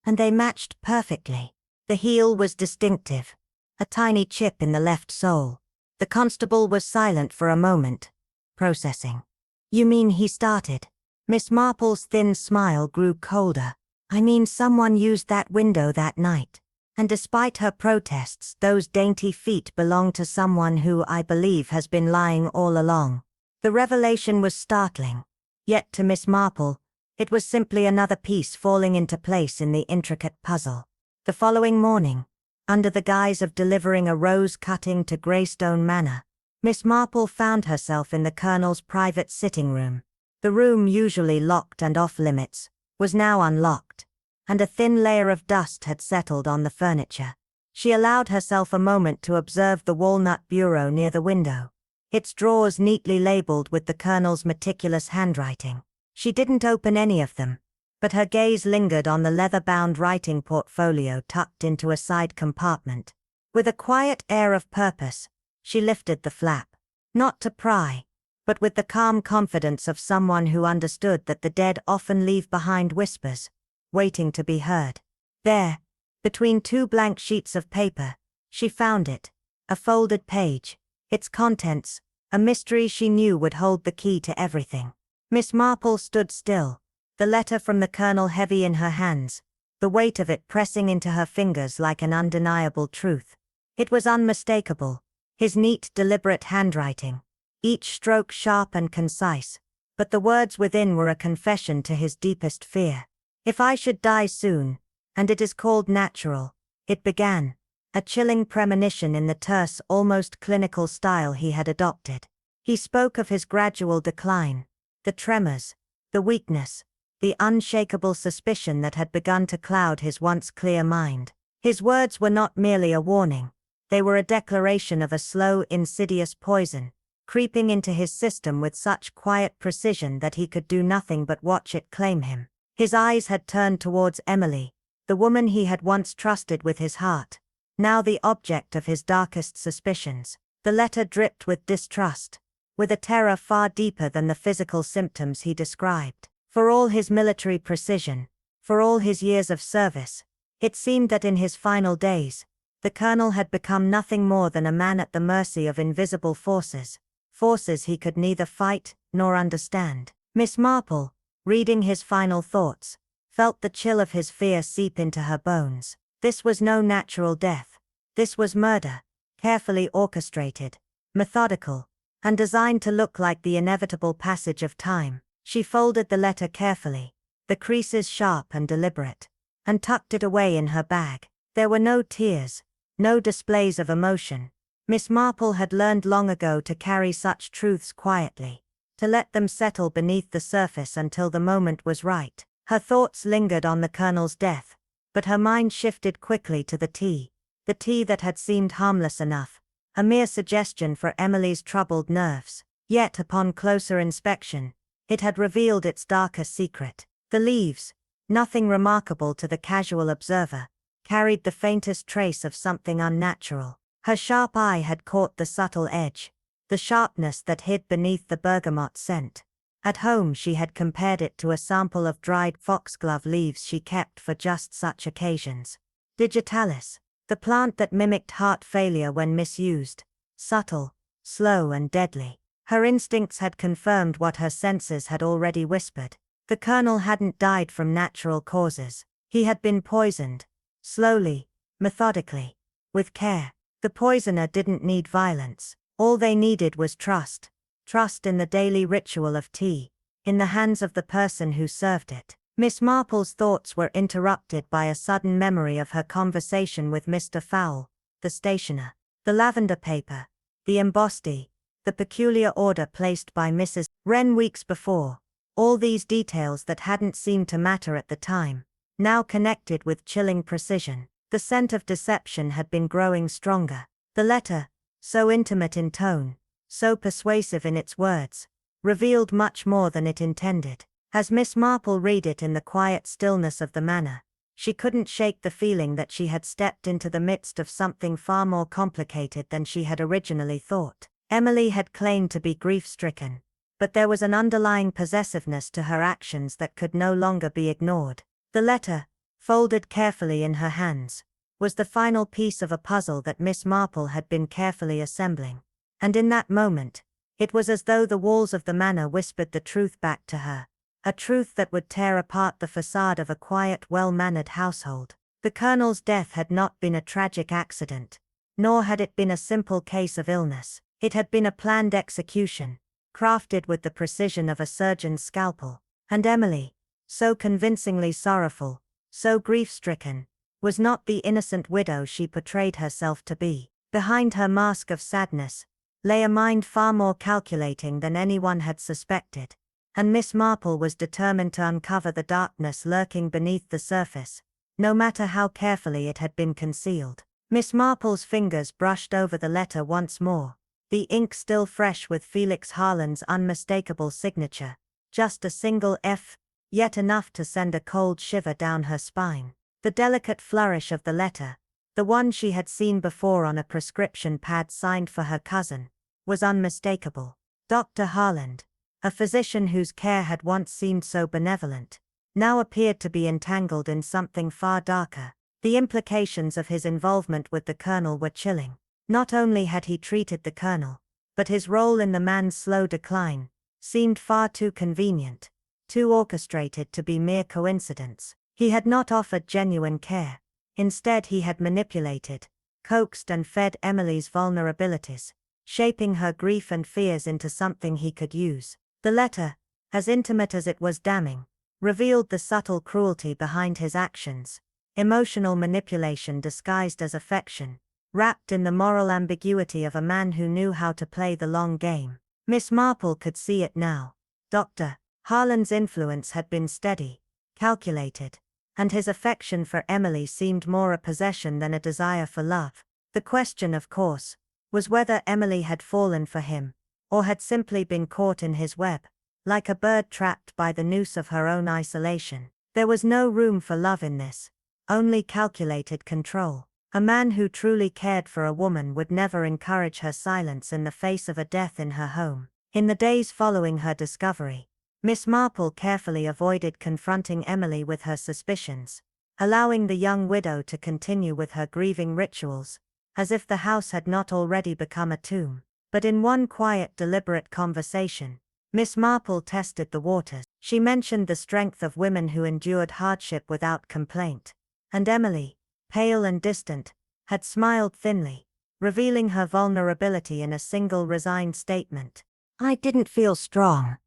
"and they matched perfectly. The heel was distinctive, a tiny chip in the left sole." The constable was silent for a moment, processing. "You mean he started?" Miss Marple's thin smile grew colder. "I mean someone used that window that night. And despite her protests, those dainty feet belong to someone who, I believe, has been lying all along." The revelation was startling. Yet to Miss Marple, it was simply another piece falling into place in the intricate puzzle. The following morning, under the guise of delivering a rose cutting to Greystone Manor, Miss Marple found herself in the Colonel's private sitting room. The room, usually locked and off-limits, was now unlocked, and a thin layer of dust had settled on the furniture. She allowed herself a moment to observe the walnut bureau near the window, its drawers neatly labeled with the Colonel's meticulous handwriting. She didn't open any of them, but her gaze lingered on the leather-bound writing portfolio tucked into a side compartment. With a quiet air of purpose, she lifted the flap, not to pry, but with the calm confidence of someone who understood that the dead often leave behind whispers, waiting to be heard. There, between two blank sheets of paper, she found it, a folded page, its contents, a mystery she knew would hold the key to everything. Miss Marple stood still, the letter from the Colonel heavy in her hands, the weight of it pressing into her fingers like an undeniable truth. It was unmistakable, his neat, deliberate handwriting, each stroke sharp and concise, but the words within were a confession to his deepest fear. "If I should die soon, and it is called natural," it began, a chilling premonition in the terse, almost clinical style he had adopted. He spoke of his gradual decline, the tremors, the weakness, the unshakable suspicion that had begun to cloud his once clear mind. His words were not merely a warning, they were a declaration of a slow, insidious poison, creeping into his system with such quiet precision that he could do nothing but watch it claim him. His eyes had turned towards Emily, the woman he had once trusted with his heart, now the object of his darkest suspicions. The letter dripped with distrust, with a terror far deeper than the physical symptoms he described. For all his military precision, for all his years of service, it seemed that in his final days, the Colonel had become nothing more than a man at the mercy of invisible forces, forces he could neither fight nor understand. Miss Marple, reading his final thoughts, felt the chill of his fear seep into her bones. This was no natural death. This was murder, carefully orchestrated, methodical, and designed to look like the inevitable passage of time. She folded the letter carefully, the creases sharp and deliberate, and tucked it away in her bag. There were no tears, no displays of emotion. Miss Marple had learned long ago to carry such truths quietly, to let them settle beneath the surface until the moment was right. Her thoughts lingered on the Colonel's death, but her mind shifted quickly to the tea that had seemed harmless enough, a mere suggestion for Emily's troubled nerves. Yet upon closer inspection, it had revealed its darker secret. The leaves, nothing remarkable to the casual observer, carried the faintest trace of something unnatural. Her sharp eye had caught the subtle edge, the sharpness that hid beneath the bergamot scent. At home she had compared it to a sample of dried foxglove leaves she kept for just such occasions. Digitalis, the plant that mimicked heart failure when misused, subtle, slow and deadly. Her instincts had confirmed what her senses had already whispered. The colonel hadn't died from natural causes. He had been poisoned. Slowly, methodically, with care. The poisoner didn't need violence. All they needed was trust. Trust in the daily ritual of tea, in the hands of the person who served it. Miss Marple's thoughts were interrupted by a sudden memory of her conversation with Mr. Fowle, the stationer. The lavender paper, the embossed, the peculiar order placed by Mrs. Wren weeks before. All these details that hadn't seemed to matter at the time, now connected with chilling precision. The scent of deception had been growing stronger. The letter, so intimate in tone, so persuasive in its words, revealed much more than it intended. As Miss Marple read it in the quiet stillness of the manor, she couldn't shake the feeling that she had stepped into the midst of something far more complicated than she had originally thought. Emily had claimed to be grief-stricken, but there was an underlying possessiveness to her actions that could no longer be ignored. The letter, folded carefully in her hands, was the final piece of a puzzle that Miss Marple had been carefully assembling. And in that moment, it was as though the walls of the manor whispered the truth back to her. A truth that would tear apart the facade of a quiet, well-mannered household. The colonel's death had not been a tragic accident, nor had it been a simple case of illness. It had been a planned execution, crafted with the precision of a surgeon's scalpel. And Emily, so convincingly sorrowful, so grief-stricken, was not the innocent widow she portrayed herself to be. Behind her mask of sadness lay a mind far more calculating than anyone had suspected. And Miss Marple was determined to uncover the darkness lurking beneath the surface, no matter how carefully it had been concealed. Miss Marple's fingers brushed over the letter once more, the ink still fresh with Felix Harland's unmistakable signature, just a single F, yet enough to send a cold shiver down her spine. The delicate flourish of the letter, the one she had seen before on a prescription pad signed for her cousin, was unmistakable. Dr. Harland, a physician whose care had once seemed so benevolent, now appeared to be entangled in something far darker. The implications of his involvement with the colonel were chilling. Not only had he treated the colonel, but his role in the man's slow decline seemed far too convenient, too orchestrated to be mere coincidence. He had not offered genuine care. Instead he had manipulated, coaxed and fed Emily's vulnerabilities, shaping her grief and fears into something he could use. The letter, as intimate as it was damning, revealed the subtle cruelty behind his actions, emotional manipulation disguised as affection, wrapped in the moral ambiguity of a man who knew how to play the long game. Miss Marple could see it now. Dr. Harland's influence had been steady, calculated, and his affection for Emily seemed more a possession than a desire for love. The question, of course, was whether Emily had fallen for him, or had simply been caught in his web, like a bird trapped by the noose of her own isolation. There was no room for love in this, only calculated control. A man who truly cared for a woman would never encourage her silence in the face of a death in her home. In the days following her discovery, Miss Marple carefully avoided confronting Emily with her suspicions, allowing the young widow to continue with her grieving rituals, as if the house had not already become a tomb. But in one quiet, deliberate conversation, Miss Marple tested the waters. She mentioned the strength of women who endured hardship without complaint, and Emily, pale and distant, had smiled thinly, revealing her vulnerability in a single resigned statement. "I didn't feel strong.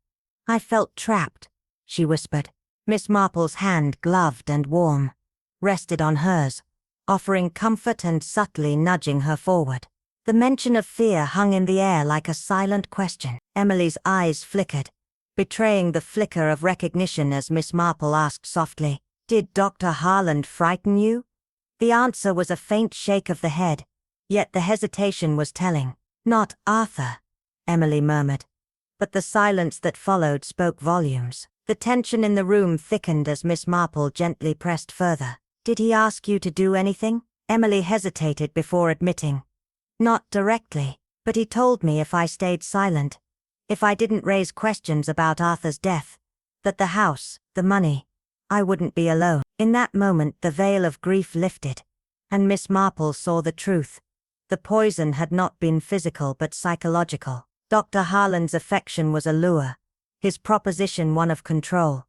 I felt trapped," she whispered. Miss Marple's hand, gloved and warm, rested on hers, offering comfort and subtly nudging her forward. The mention of fear hung in the air like a silent question. Emily's eyes flickered, betraying the flicker of recognition as Miss Marple asked softly, "Did Dr. Harland frighten you?" The answer was a faint shake of the head, yet the hesitation was telling. "Not Arthur," Emily murmured. But the silence that followed spoke volumes. The tension in the room thickened as Miss Marple gently pressed further. "Did he ask you to do anything?" Emily hesitated before admitting. "Not directly, but he told me if I stayed silent, if I didn't raise questions about Arthur's death, that the house, the money, I wouldn't be alone." In that moment the veil of grief lifted, and Miss Marple saw the truth. The poison had not been physical but psychological. Dr. Harland's affection was a lure, his proposition one of control,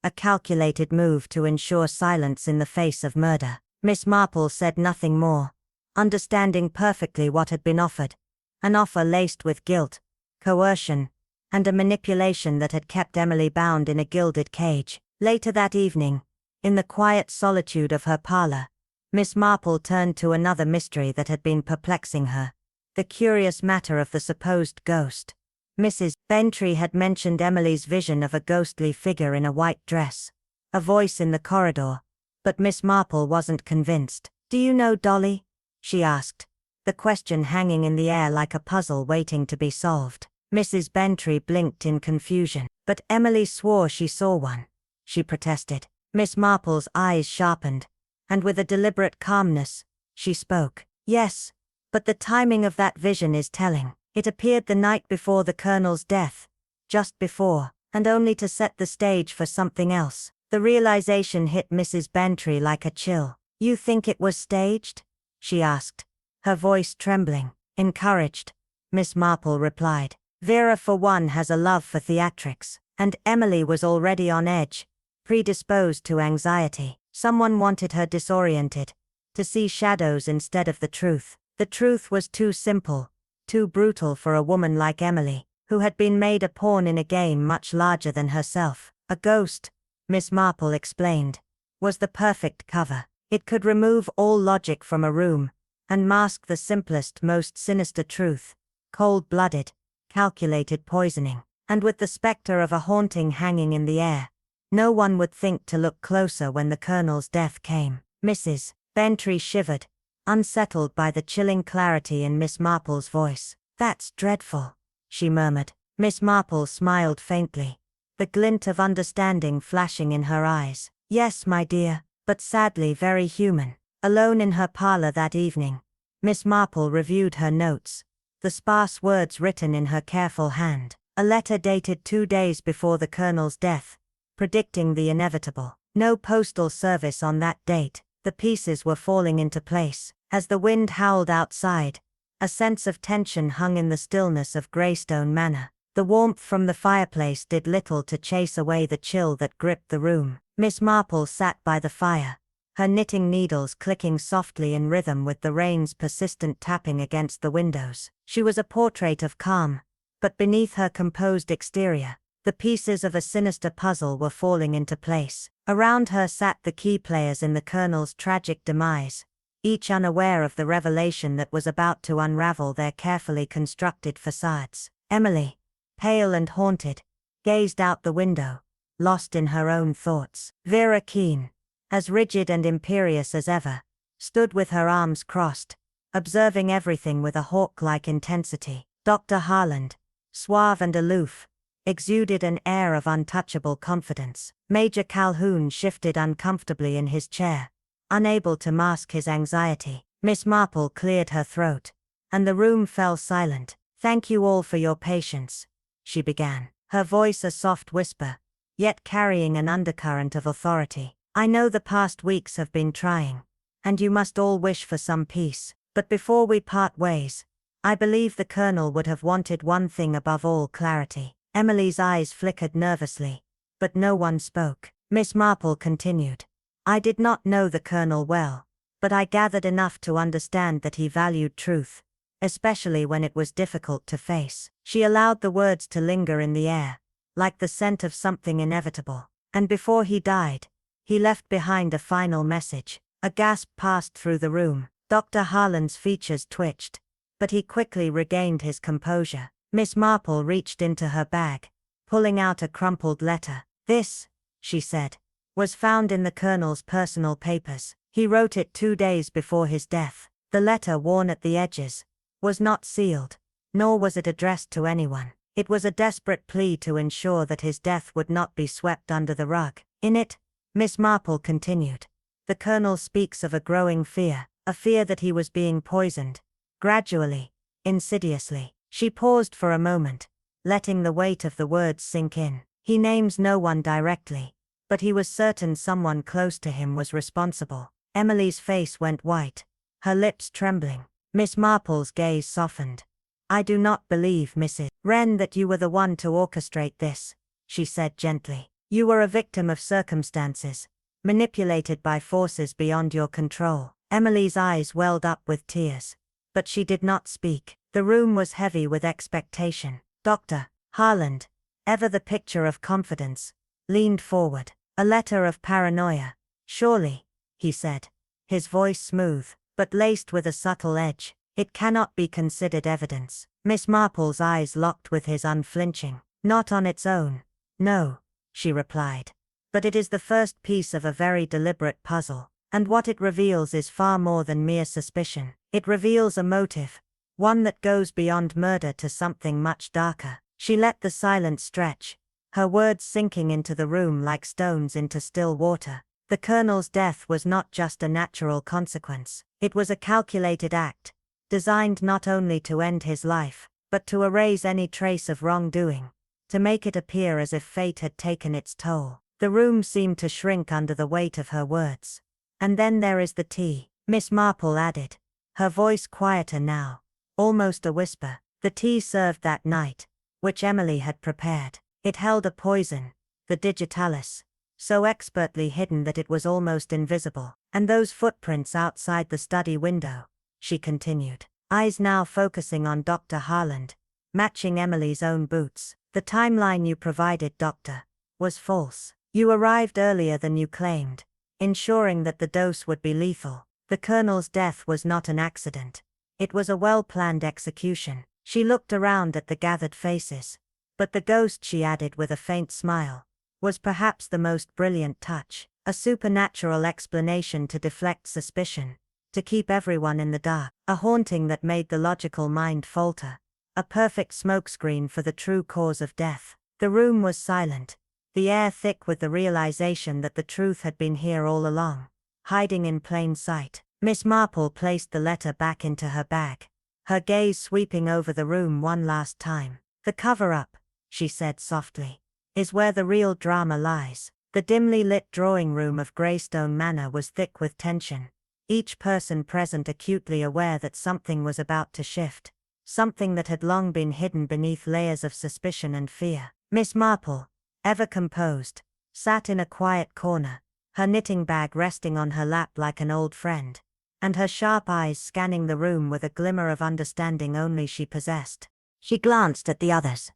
a calculated move to ensure silence in the face of murder. Miss Marple said nothing more, understanding perfectly what had been offered, an offer laced with guilt, coercion, and a manipulation that had kept Emily bound in a gilded cage. Later that evening, in the quiet solitude of her parlor, Miss Marple turned to another mystery that had been perplexing her, the curious matter of the supposed ghost. Mrs. Bentry had mentioned Emily's vision of a ghostly figure in a white dress, a voice in the corridor, but Miss Marple wasn't convinced. "Do you know Dolly?" she asked, the question hanging in the air like a puzzle waiting to be solved. Mrs. Bentry blinked in confusion. "But Emily swore she saw one," she protested. Miss Marple's eyes sharpened, and with a deliberate calmness, she spoke. "Yes, but the timing of that vision is telling. It appeared the night before the Colonel's death, just before, and only to set the stage for something else." The realization hit Mrs. Bentry like a chill. "You think it was staged?" she asked, her voice trembling. "Encouraged," Miss Marple replied. "Vera for one has a love for theatrics, and Emily was already on edge, predisposed to anxiety. Someone wanted her disoriented, to see shadows instead of the truth. The truth was too simple, too brutal for a woman like Emily, who had been made a pawn in a game much larger than herself. A ghost, Miss Marple explained, was the perfect cover. It could remove all logic from a room, and mask the simplest, most sinister truth: cold-blooded, calculated poisoning. And with the specter of a haunting hanging in the air, no one would think to look closer when the Colonel's death came. Mrs. Bentry shivered, unsettled by the chilling clarity in Miss Marple's voice. "That's dreadful," she murmured. Miss Marple smiled faintly, the glint of understanding flashing in her eyes. "Yes, my dear, but sadly very human." Alone in her parlor that evening, Miss Marple reviewed her notes, the sparse words written in her careful hand. A letter dated 2 days before the Colonel's death, predicting the inevitable. No postal service on that date. The pieces were falling into place. As the wind howled outside, a sense of tension hung in the stillness of Greystone Manor. The warmth from the fireplace did little to chase away the chill that gripped the room. Miss Marple sat by the fire, her knitting needles clicking softly in rhythm with the rain's persistent tapping against the windows. She was a portrait of calm, but beneath her composed exterior, the pieces of a sinister puzzle were falling into place. Around her sat the key players in the Colonel's tragic demise, each unaware of the revelation that was about to unravel their carefully constructed facades. Emily, pale and haunted, gazed out the window, lost in her own thoughts. Vera Keene, as rigid and imperious as ever, stood with her arms crossed, observing everything with a hawk-like intensity. Dr. Harland, suave and aloof, exuded an air of untouchable confidence. Major Calhoun shifted uncomfortably in his chair, unable to mask his anxiety. Miss Marple cleared her throat, and the room fell silent. "Thank you all for your patience," she began, her voice a soft whisper, yet carrying an undercurrent of authority. "I know the past weeks have been trying, and you must all wish for some peace. But before we part ways, I believe the Colonel would have wanted one thing above all: clarity." Emily's eyes flickered nervously, but no one spoke. Miss Marple continued. "I did not know the Colonel well, but I gathered enough to understand that he valued truth, especially when it was difficult to face." She allowed the words to linger in the air, like the scent of something inevitable. "And before he died, he left behind a final message." A gasp passed through the room. Dr. Harland's features twitched, but he quickly regained his composure. Miss Marple reached into her bag, pulling out a crumpled letter. "This," she said, "was found in the Colonel's personal papers. He wrote it 2 days before his death." The letter, worn at the edges, was not sealed, nor was it addressed to anyone. It was a desperate plea to ensure that his death would not be swept under the rug. "In it," Miss Marple continued, "the Colonel speaks of a growing fear, a fear that he was being poisoned, gradually, insidiously." She paused for a moment, letting the weight of the words sink in. "He names no one directly, but he was certain someone close to him was responsible." Emily's face went white, her lips trembling. Miss Marple's gaze softened. "I do not believe, Mrs. Wren, that you were the one to orchestrate this," she said gently. You were a victim of circumstances, manipulated by forces beyond your control. Emily's eyes welled up with tears, but she did not speak. The room was heavy with expectation. Dr. Harland, ever the picture of confidence, leaned forward. A letter of paranoia. Surely, he said, his voice smooth, but laced with a subtle edge. It cannot be considered evidence. Miss Marple's eyes locked with his unflinching. Not on its own. No, she replied. But it is the first piece of a very deliberate puzzle, and what it reveals is far more than mere suspicion. It reveals a motive, one that goes beyond murder to something much darker. She let the silence stretch, her words sinking into the room like stones into still water. The Colonel's death was not just a natural consequence. It was a calculated act, designed not only to end his life, but to erase any trace of wrongdoing, to make it appear as if fate had taken its toll. The room seemed to shrink under the weight of her words. And then there is the tea, Miss Marple added, her voice quieter now, almost a whisper. The tea served that night, which Emily had prepared. It held a poison, the digitalis, so expertly hidden that it was almost invisible. And those footprints outside the study window, she continued, eyes now focusing on Dr. Harland, matching Emily's own boots. The timeline you provided, Doctor, was false. You arrived earlier than you claimed, ensuring that the dose would be lethal. The Colonel's death was not an accident. It was a well-planned execution. She looked around at the gathered faces. But the ghost, she added with a faint smile, was perhaps the most brilliant touch. A supernatural explanation to deflect suspicion, to keep everyone in the dark. A haunting that made the logical mind falter. A perfect smokescreen for the true cause of death. The room was silent, the air thick with the realization that the truth had been here all along, hiding in plain sight. Miss Marple placed the letter back into her bag, her gaze sweeping over the room one last time. The cover-up, she said softly, is where the real drama lies. The dimly lit drawing room of Greystone Manor was thick with tension, each person present acutely aware that something was about to shift, something that had long been hidden beneath layers of suspicion and fear. Miss Marple, ever composed, sat in a quiet corner, her knitting bag resting on her lap like an old friend, and her sharp eyes scanning the room with a glimmer of understanding only she possessed. She glanced at the others.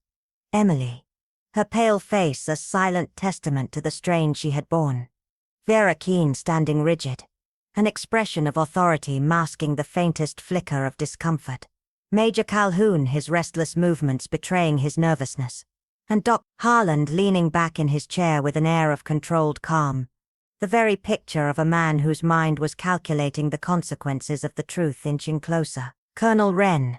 Emily, her pale face a silent testament to the strain she had borne. Vera Keene standing rigid, an expression of authority masking the faintest flicker of discomfort. Major Calhoun, his restless movements betraying his nervousness. And Dr. Harland leaning back in his chair with an air of controlled calm, the very picture of a man whose mind was calculating the consequences of the truth inching closer. Colonel Wren,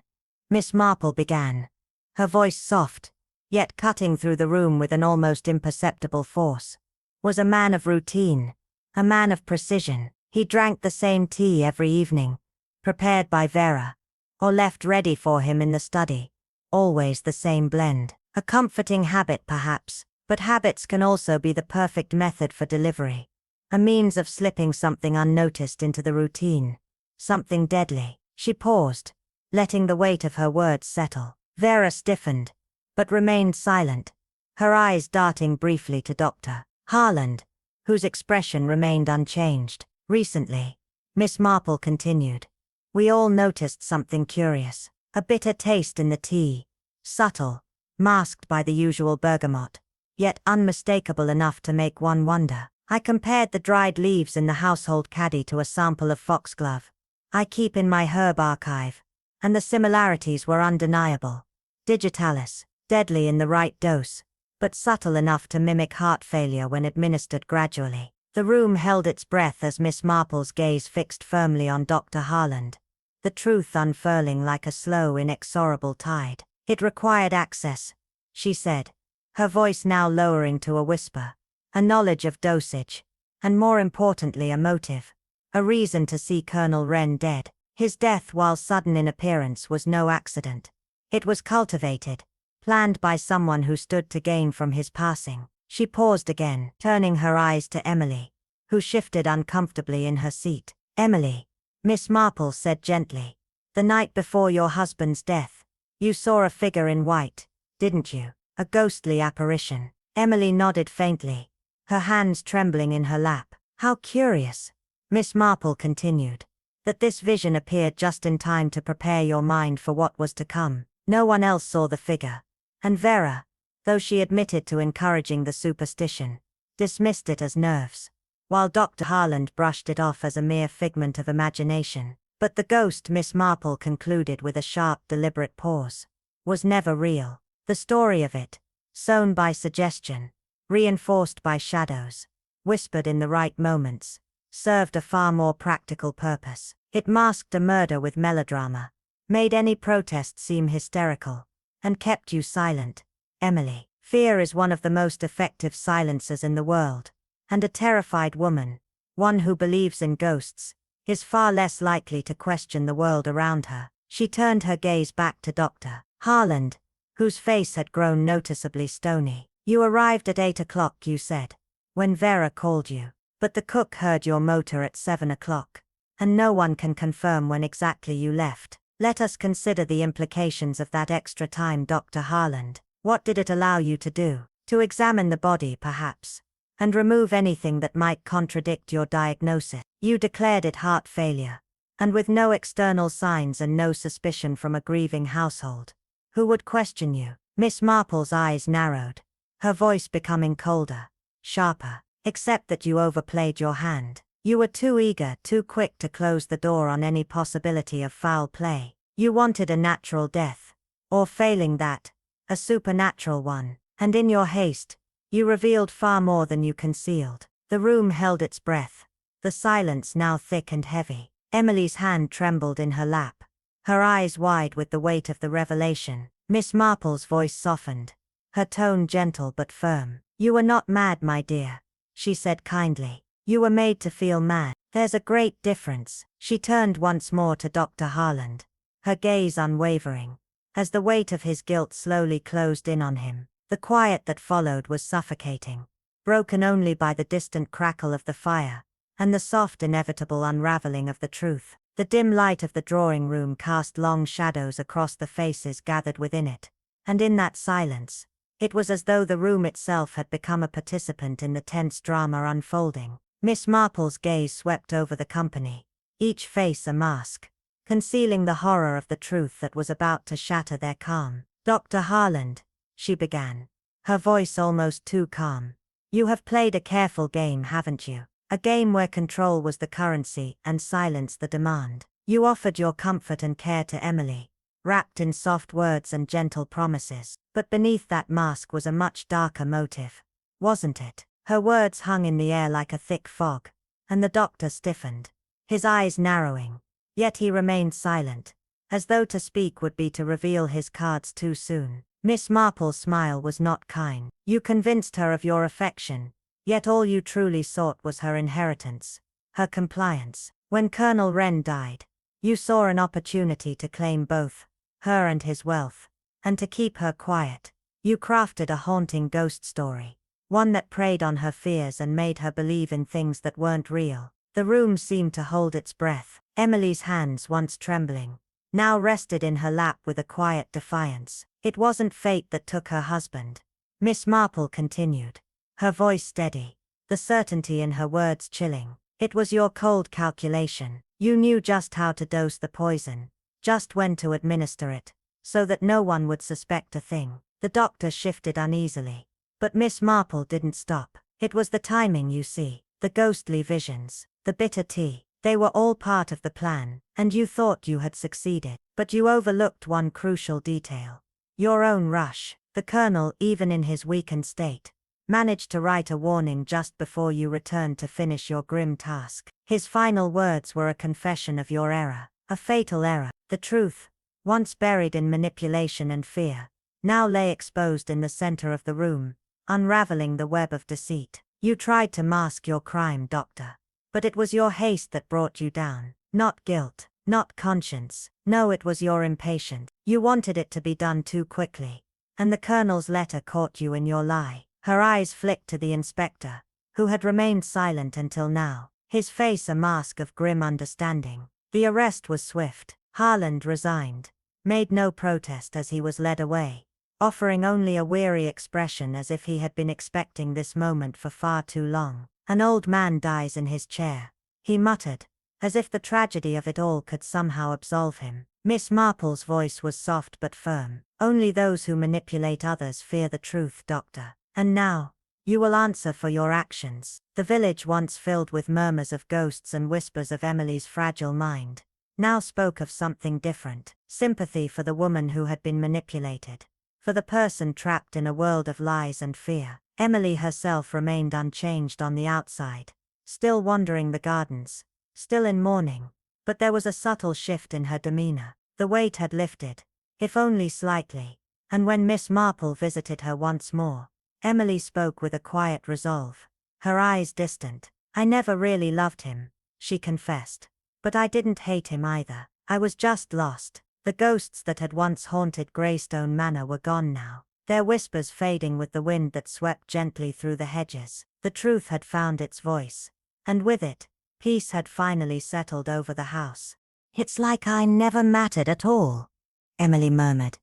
Miss Marple began, her voice soft, yet cutting through the room with an almost imperceptible force, was a man of routine, a man of precision. He drank the same tea every evening, prepared by Vera, or left ready for him in the study, always the same blend. A comforting habit perhaps, but habits can also be the perfect method for delivery. A means of slipping something unnoticed into the routine. Something deadly. She paused, letting the weight of her words settle. Vera stiffened, but remained silent, her eyes darting briefly to Dr. Harland, whose expression remained unchanged. Recently, Miss Marple continued, we all noticed something curious. A bitter taste in the tea, subtle, masked by the usual bergamot, yet unmistakable enough to make one wonder. I compared the dried leaves in the household caddy to a sample of foxglove I keep in my herb archive, and the similarities were undeniable. Digitalis, deadly in the right dose, but subtle enough to mimic heart failure when administered gradually. The room held its breath as Miss Marple's gaze fixed firmly on Dr. Harland, the truth unfurling like a slow, inexorable tide. It required access, she said, her voice now lowering to a whisper, a knowledge of dosage, and more importantly a motive, a reason to see Colonel Wren dead. His death, while sudden in appearance, was no accident. It was cultivated, planned by someone who stood to gain from his passing. She paused again, turning her eyes to Emily, who shifted uncomfortably in her seat. Emily, Miss Marple said gently, the night before your husband's death, you saw a figure in white, didn't you? A ghostly apparition. Emily nodded faintly, her hands trembling in her lap. How curious, Miss Marple continued, that this vision appeared just in time to prepare your mind for what was to come. No one else saw the figure, and Vera, though she admitted to encouraging the superstition, dismissed it as nerves, while Dr. Harland brushed it off as a mere figment of imagination. But the ghost, Miss Marple concluded with a sharp, deliberate pause, was never real. The story of it, sown by suggestion, reinforced by shadows, whispered in the right moments, served a far more practical purpose. It masked a murder with melodrama, made any protest seem hysterical, and kept you silent. Emily, fear is one of the most effective silencers in the world, and a terrified woman, one who believes in ghosts, is far less likely to question the world around her. She turned her gaze back to Dr. Harland, whose face had grown noticeably stony. You arrived at 8 o'clock, you said, when Vera called you, but the cook heard your motor at 7 o'clock, and no one can confirm when exactly you left. Let us consider the implications of that extra time, Dr. Harland. What did it allow you to do? To examine the body, perhaps, and remove anything that might contradict your diagnosis. You declared it heart failure, and with no external signs and no suspicion from a grieving household. Who would question you? Miss Marple's eyes narrowed, her voice becoming colder, sharper. Except that you overplayed your hand. You were too eager, too quick to close the door on any possibility of foul play. You wanted a natural death, or failing that, a supernatural one, and in your haste, you revealed far more than you concealed. The room held its breath, the silence now thick and heavy. Emily's hand trembled in her lap, her eyes wide with the weight of the revelation. Miss Marple's voice softened, her tone gentle but firm. You were not mad, my dear, she said kindly. You were made to feel mad. There's a great difference. She turned once more to Dr. Harland, her gaze unwavering, as the weight of his guilt slowly closed in on him. The quiet that followed was suffocating, broken only by the distant crackle of the fire, and the soft inevitable unraveling of the truth. The dim light of the drawing room cast long shadows across the faces gathered within it, and in that silence, it was as though the room itself had become a participant in the tense drama unfolding. Miss Marple's gaze swept over the company, each face a mask, concealing the horror of the truth that was about to shatter their calm. Dr. Harland, she began, her voice almost too calm. You have played a careful game, haven't you? A game where control was the currency and silence the demand. You offered your comfort and care to Emily, wrapped in soft words and gentle promises. But beneath that mask was a much darker motive, wasn't it? Her words hung in the air like a thick fog, and the doctor stiffened, his eyes narrowing. Yet he remained silent, as though to speak would be to reveal his cards too soon. Miss Marple's smile was not kind. You convinced her of your affection, yet all you truly sought was her inheritance, her compliance. When Colonel Wren died, you saw an opportunity to claim both her and his wealth, and to keep her quiet. You crafted a haunting ghost story, one that preyed on her fears and made her believe in things that weren't real. The room seemed to hold its breath. Emily's hands, once trembling, now rested in her lap with a quiet defiance. It wasn't fate that took her husband, Miss Marple continued, her voice steady, the certainty in her words chilling. It was your cold calculation. You knew just how to dose the poison, just when to administer it, so that no one would suspect a thing. The doctor shifted uneasily, but Miss Marple didn't stop. It was the timing, you see, the ghostly visions, the bitter tea. They were all part of the plan, and you thought you had succeeded. But you overlooked one crucial detail. Your own rush. The colonel, even in his weakened state, managed to write a warning just before you returned to finish your grim task. His final words were a confession of your error, a fatal error. The truth, once buried in manipulation and fear, now lay exposed in the center of the room, unraveling the web of deceit. You tried to mask your crime, doctor, but it was your haste that brought you down. Not guilt, not conscience. No, it was your impatience. You wanted it to be done too quickly, and the colonel's letter caught you in your lie. Her eyes flicked to the inspector, who had remained silent until now, his face a mask of grim understanding. The arrest was swift. Harland resigned, made no protest as he was led away, offering only a weary expression as if he had been expecting this moment for far too long. An old man dies in his chair, he muttered, as if the tragedy of it all could somehow absolve him. Miss Marple's voice was soft but firm. Only those who manipulate others fear the truth, Doctor. And now, you will answer for your actions. The village, once filled with murmurs of ghosts and whispers of Emily's fragile mind, now spoke of something different. Sympathy for the woman who had been manipulated. For the person trapped in a world of lies and fear. Emily herself remained unchanged on the outside, still wandering the gardens, still in mourning, but there was a subtle shift in her demeanor. The weight had lifted, if only slightly, and when Miss Marple visited her once more, Emily spoke with a quiet resolve, her eyes distant. "I never really loved him," she confessed. "But I didn't hate him either. I was just lost." The ghosts that had once haunted Greystone Manor were gone now, their whispers fading with the wind that swept gently through the hedges. The truth had found its voice, and with it, peace had finally settled over the house. "It's like I never mattered at all," Emily murmured,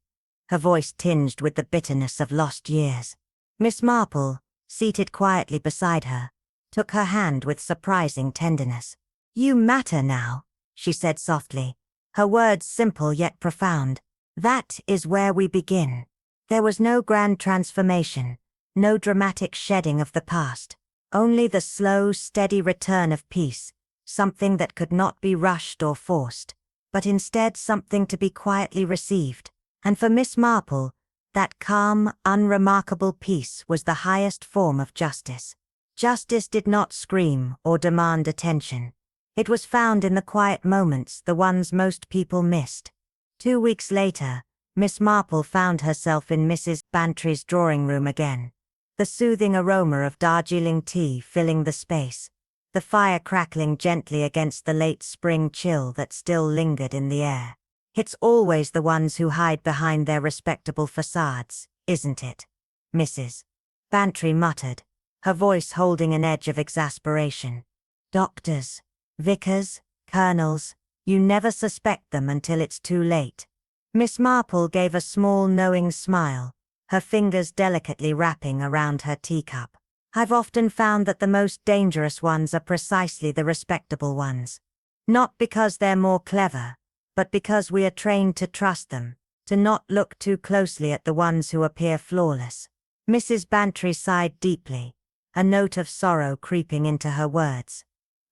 her voice tinged with the bitterness of lost years. Miss Marple, seated quietly beside her, took her hand with surprising tenderness. "You matter now," she said softly, her words simple yet profound. "That is where we begin." There was no grand transformation, no dramatic shedding of the past, only the slow, steady return of peace, something that could not be rushed or forced, but instead something to be quietly received. And for Miss Marple, that calm, unremarkable peace was the highest form of justice. Justice did not scream or demand attention. It was found in the quiet moments, the ones most people missed. 2 weeks later, Miss Marple found herself in Mrs. Bantry's drawing room again. The soothing aroma of Darjeeling tea filling the space, the fire crackling gently against the late spring chill that still lingered in the air. "It's always the ones who hide behind their respectable facades, isn't it?" Mrs. Bantry muttered, her voice holding an edge of exasperation. "Doctors, vicars, colonels, you never suspect them until it's too late." Miss Marple gave a small knowing smile, her fingers delicately wrapping around her teacup. "I've often found that the most dangerous ones are precisely the respectable ones. Not because they're more clever, but because we are trained to trust them, to not look too closely at the ones who appear flawless." Mrs. Bantry sighed deeply, a note of sorrow creeping into her words.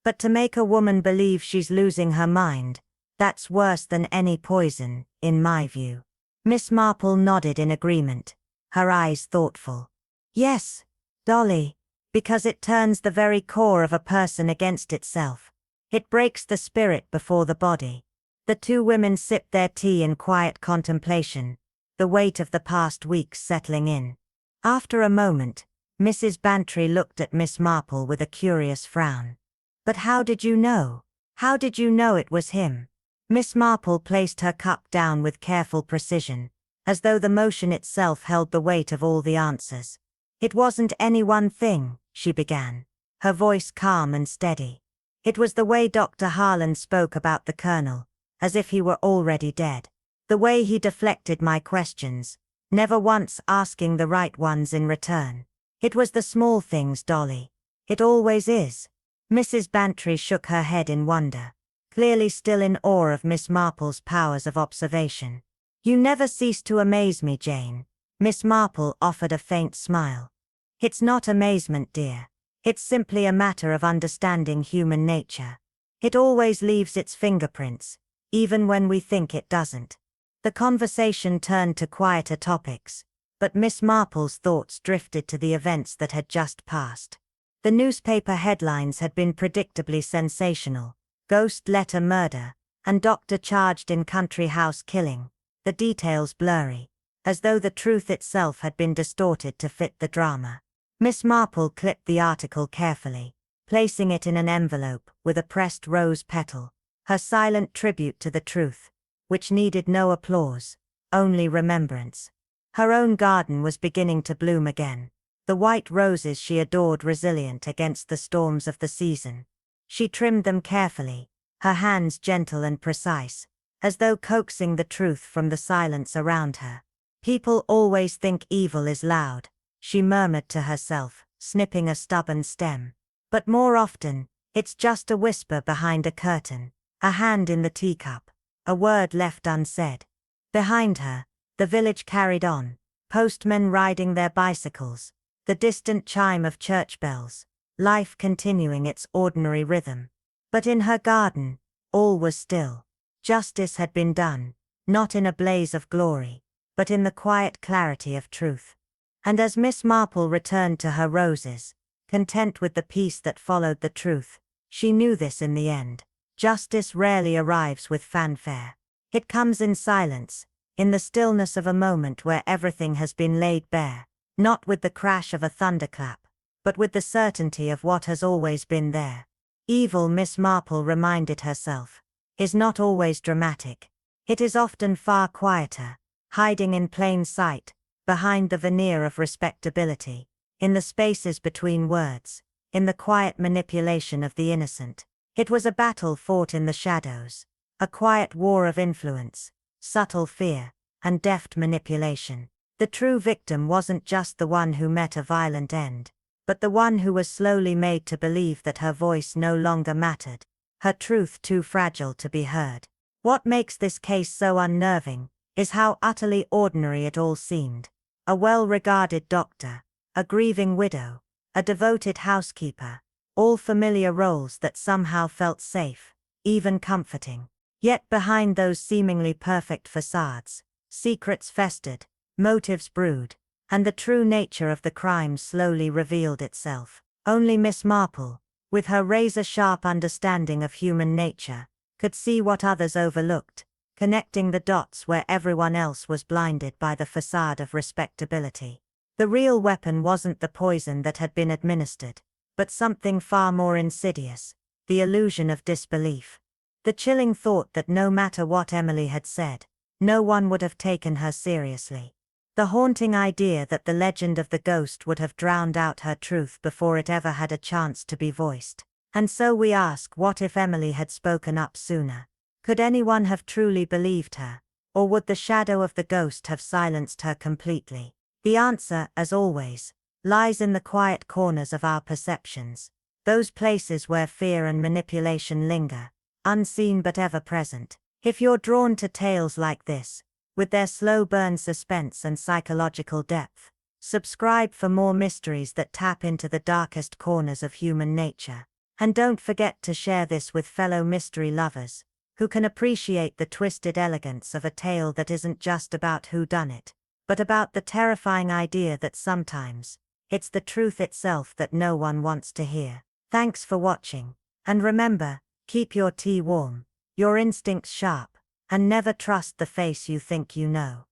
"But to make a woman believe she's losing her mind, that's worse than any poison, in my view." Miss Marple nodded in agreement, her eyes thoughtful. "Yes, Dolly, because it turns the very core of a person against itself. It breaks the spirit before the body." The two women sipped their tea in quiet contemplation, the weight of the past weeks settling in. After a moment, Mrs. Bantry looked at Miss Marple with a curious frown. "But how did you know? How did you know it was him?" Miss Marple placed her cup down with careful precision, as though the motion itself held the weight of all the answers. "It wasn't any one thing," she began, her voice calm and steady. "It was the way Dr. Harlan spoke about the colonel, as if he were already dead. The way he deflected my questions, never once asking the right ones in return. It was the small things, Dolly. It always is." Mrs. Bantry shook her head in wonder, clearly still in awe of Miss Marple's powers of observation. "You never cease to amaze me, Jane." Miss Marple offered a faint smile. "It's not amazement, dear. It's simply a matter of understanding human nature. It always leaves its fingerprints, even when we think it doesn't." The conversation turned to quieter topics, but Miss Marple's thoughts drifted to the events that had just passed. The newspaper headlines had been predictably sensational: ghost letter murder, and doctor charged in country house killing, the details blurry, as though the truth itself had been distorted to fit the drama. Miss Marple clipped the article carefully, placing it in an envelope with a pressed rose petal, her silent tribute to the truth, which needed no applause, only remembrance. Her own garden was beginning to bloom again, the white roses she adored resilient against the storms of the season. She trimmed them carefully, her hands gentle and precise, as though coaxing the truth from the silence around her. People always think evil is loud, she murmured to herself, snipping a stubborn stem. But more often, it's just a whisper behind a curtain, a hand in the teacup, a word left unsaid. Behind her, the village carried on, postmen riding their bicycles, the distant chime of church bells, life continuing its ordinary rhythm. But in her garden, all was still. Justice had been done, not in a blaze of glory, but in the quiet clarity of truth. And as Miss Marple returned to her roses, content with the peace that followed the truth, she knew this in the end. Justice rarely arrives with fanfare. It comes in silence, in the stillness of a moment where everything has been laid bare, not with the crash of a thunderclap, but with the certainty of what has always been there. Evil, Miss Marple reminded herself, is not always dramatic. It is often far quieter, hiding in plain sight, behind the veneer of respectability, in the spaces between words, in the quiet manipulation of the innocent. It was a battle fought in the shadows, a quiet war of influence, subtle fear, and deft manipulation. The true victim wasn't just the one who met a violent end, but the one who was slowly made to believe that her voice no longer mattered, her truth too fragile to be heard. What makes this case so unnerving is how utterly ordinary it all seemed. A well-regarded doctor, a grieving widow, a devoted housekeeper, all familiar roles that somehow felt safe, even comforting. Yet behind those seemingly perfect facades, secrets festered, motives brewed, and the true nature of the crime slowly revealed itself. Only Miss Marple, with her razor-sharp understanding of human nature, could see what others overlooked, connecting the dots where everyone else was blinded by the facade of respectability. The real weapon wasn't the poison that had been administered, but something far more insidious, the illusion of disbelief. The chilling thought that no matter what Emily had said, no one would have taken her seriously. The haunting idea that the legend of the ghost would have drowned out her truth before it ever had a chance to be voiced. And so we ask, what if Emily had spoken up sooner? Could anyone have truly believed her? Or would the shadow of the ghost have silenced her completely? The answer, as always, lies in the quiet corners of our perceptions, those places where fear and manipulation linger, unseen but ever present. If you're drawn to tales like this, with their slow burn suspense and psychological depth, subscribe for more mysteries that tap into the darkest corners of human nature. And don't forget to share this with fellow mystery lovers, who can appreciate the twisted elegance of a tale that isn't just about whodunit, but about the terrifying idea that sometimes, it's the truth itself that no one wants to hear. Thanks for watching, and remember, keep your tea warm, your instincts sharp, and never trust the face you think you know.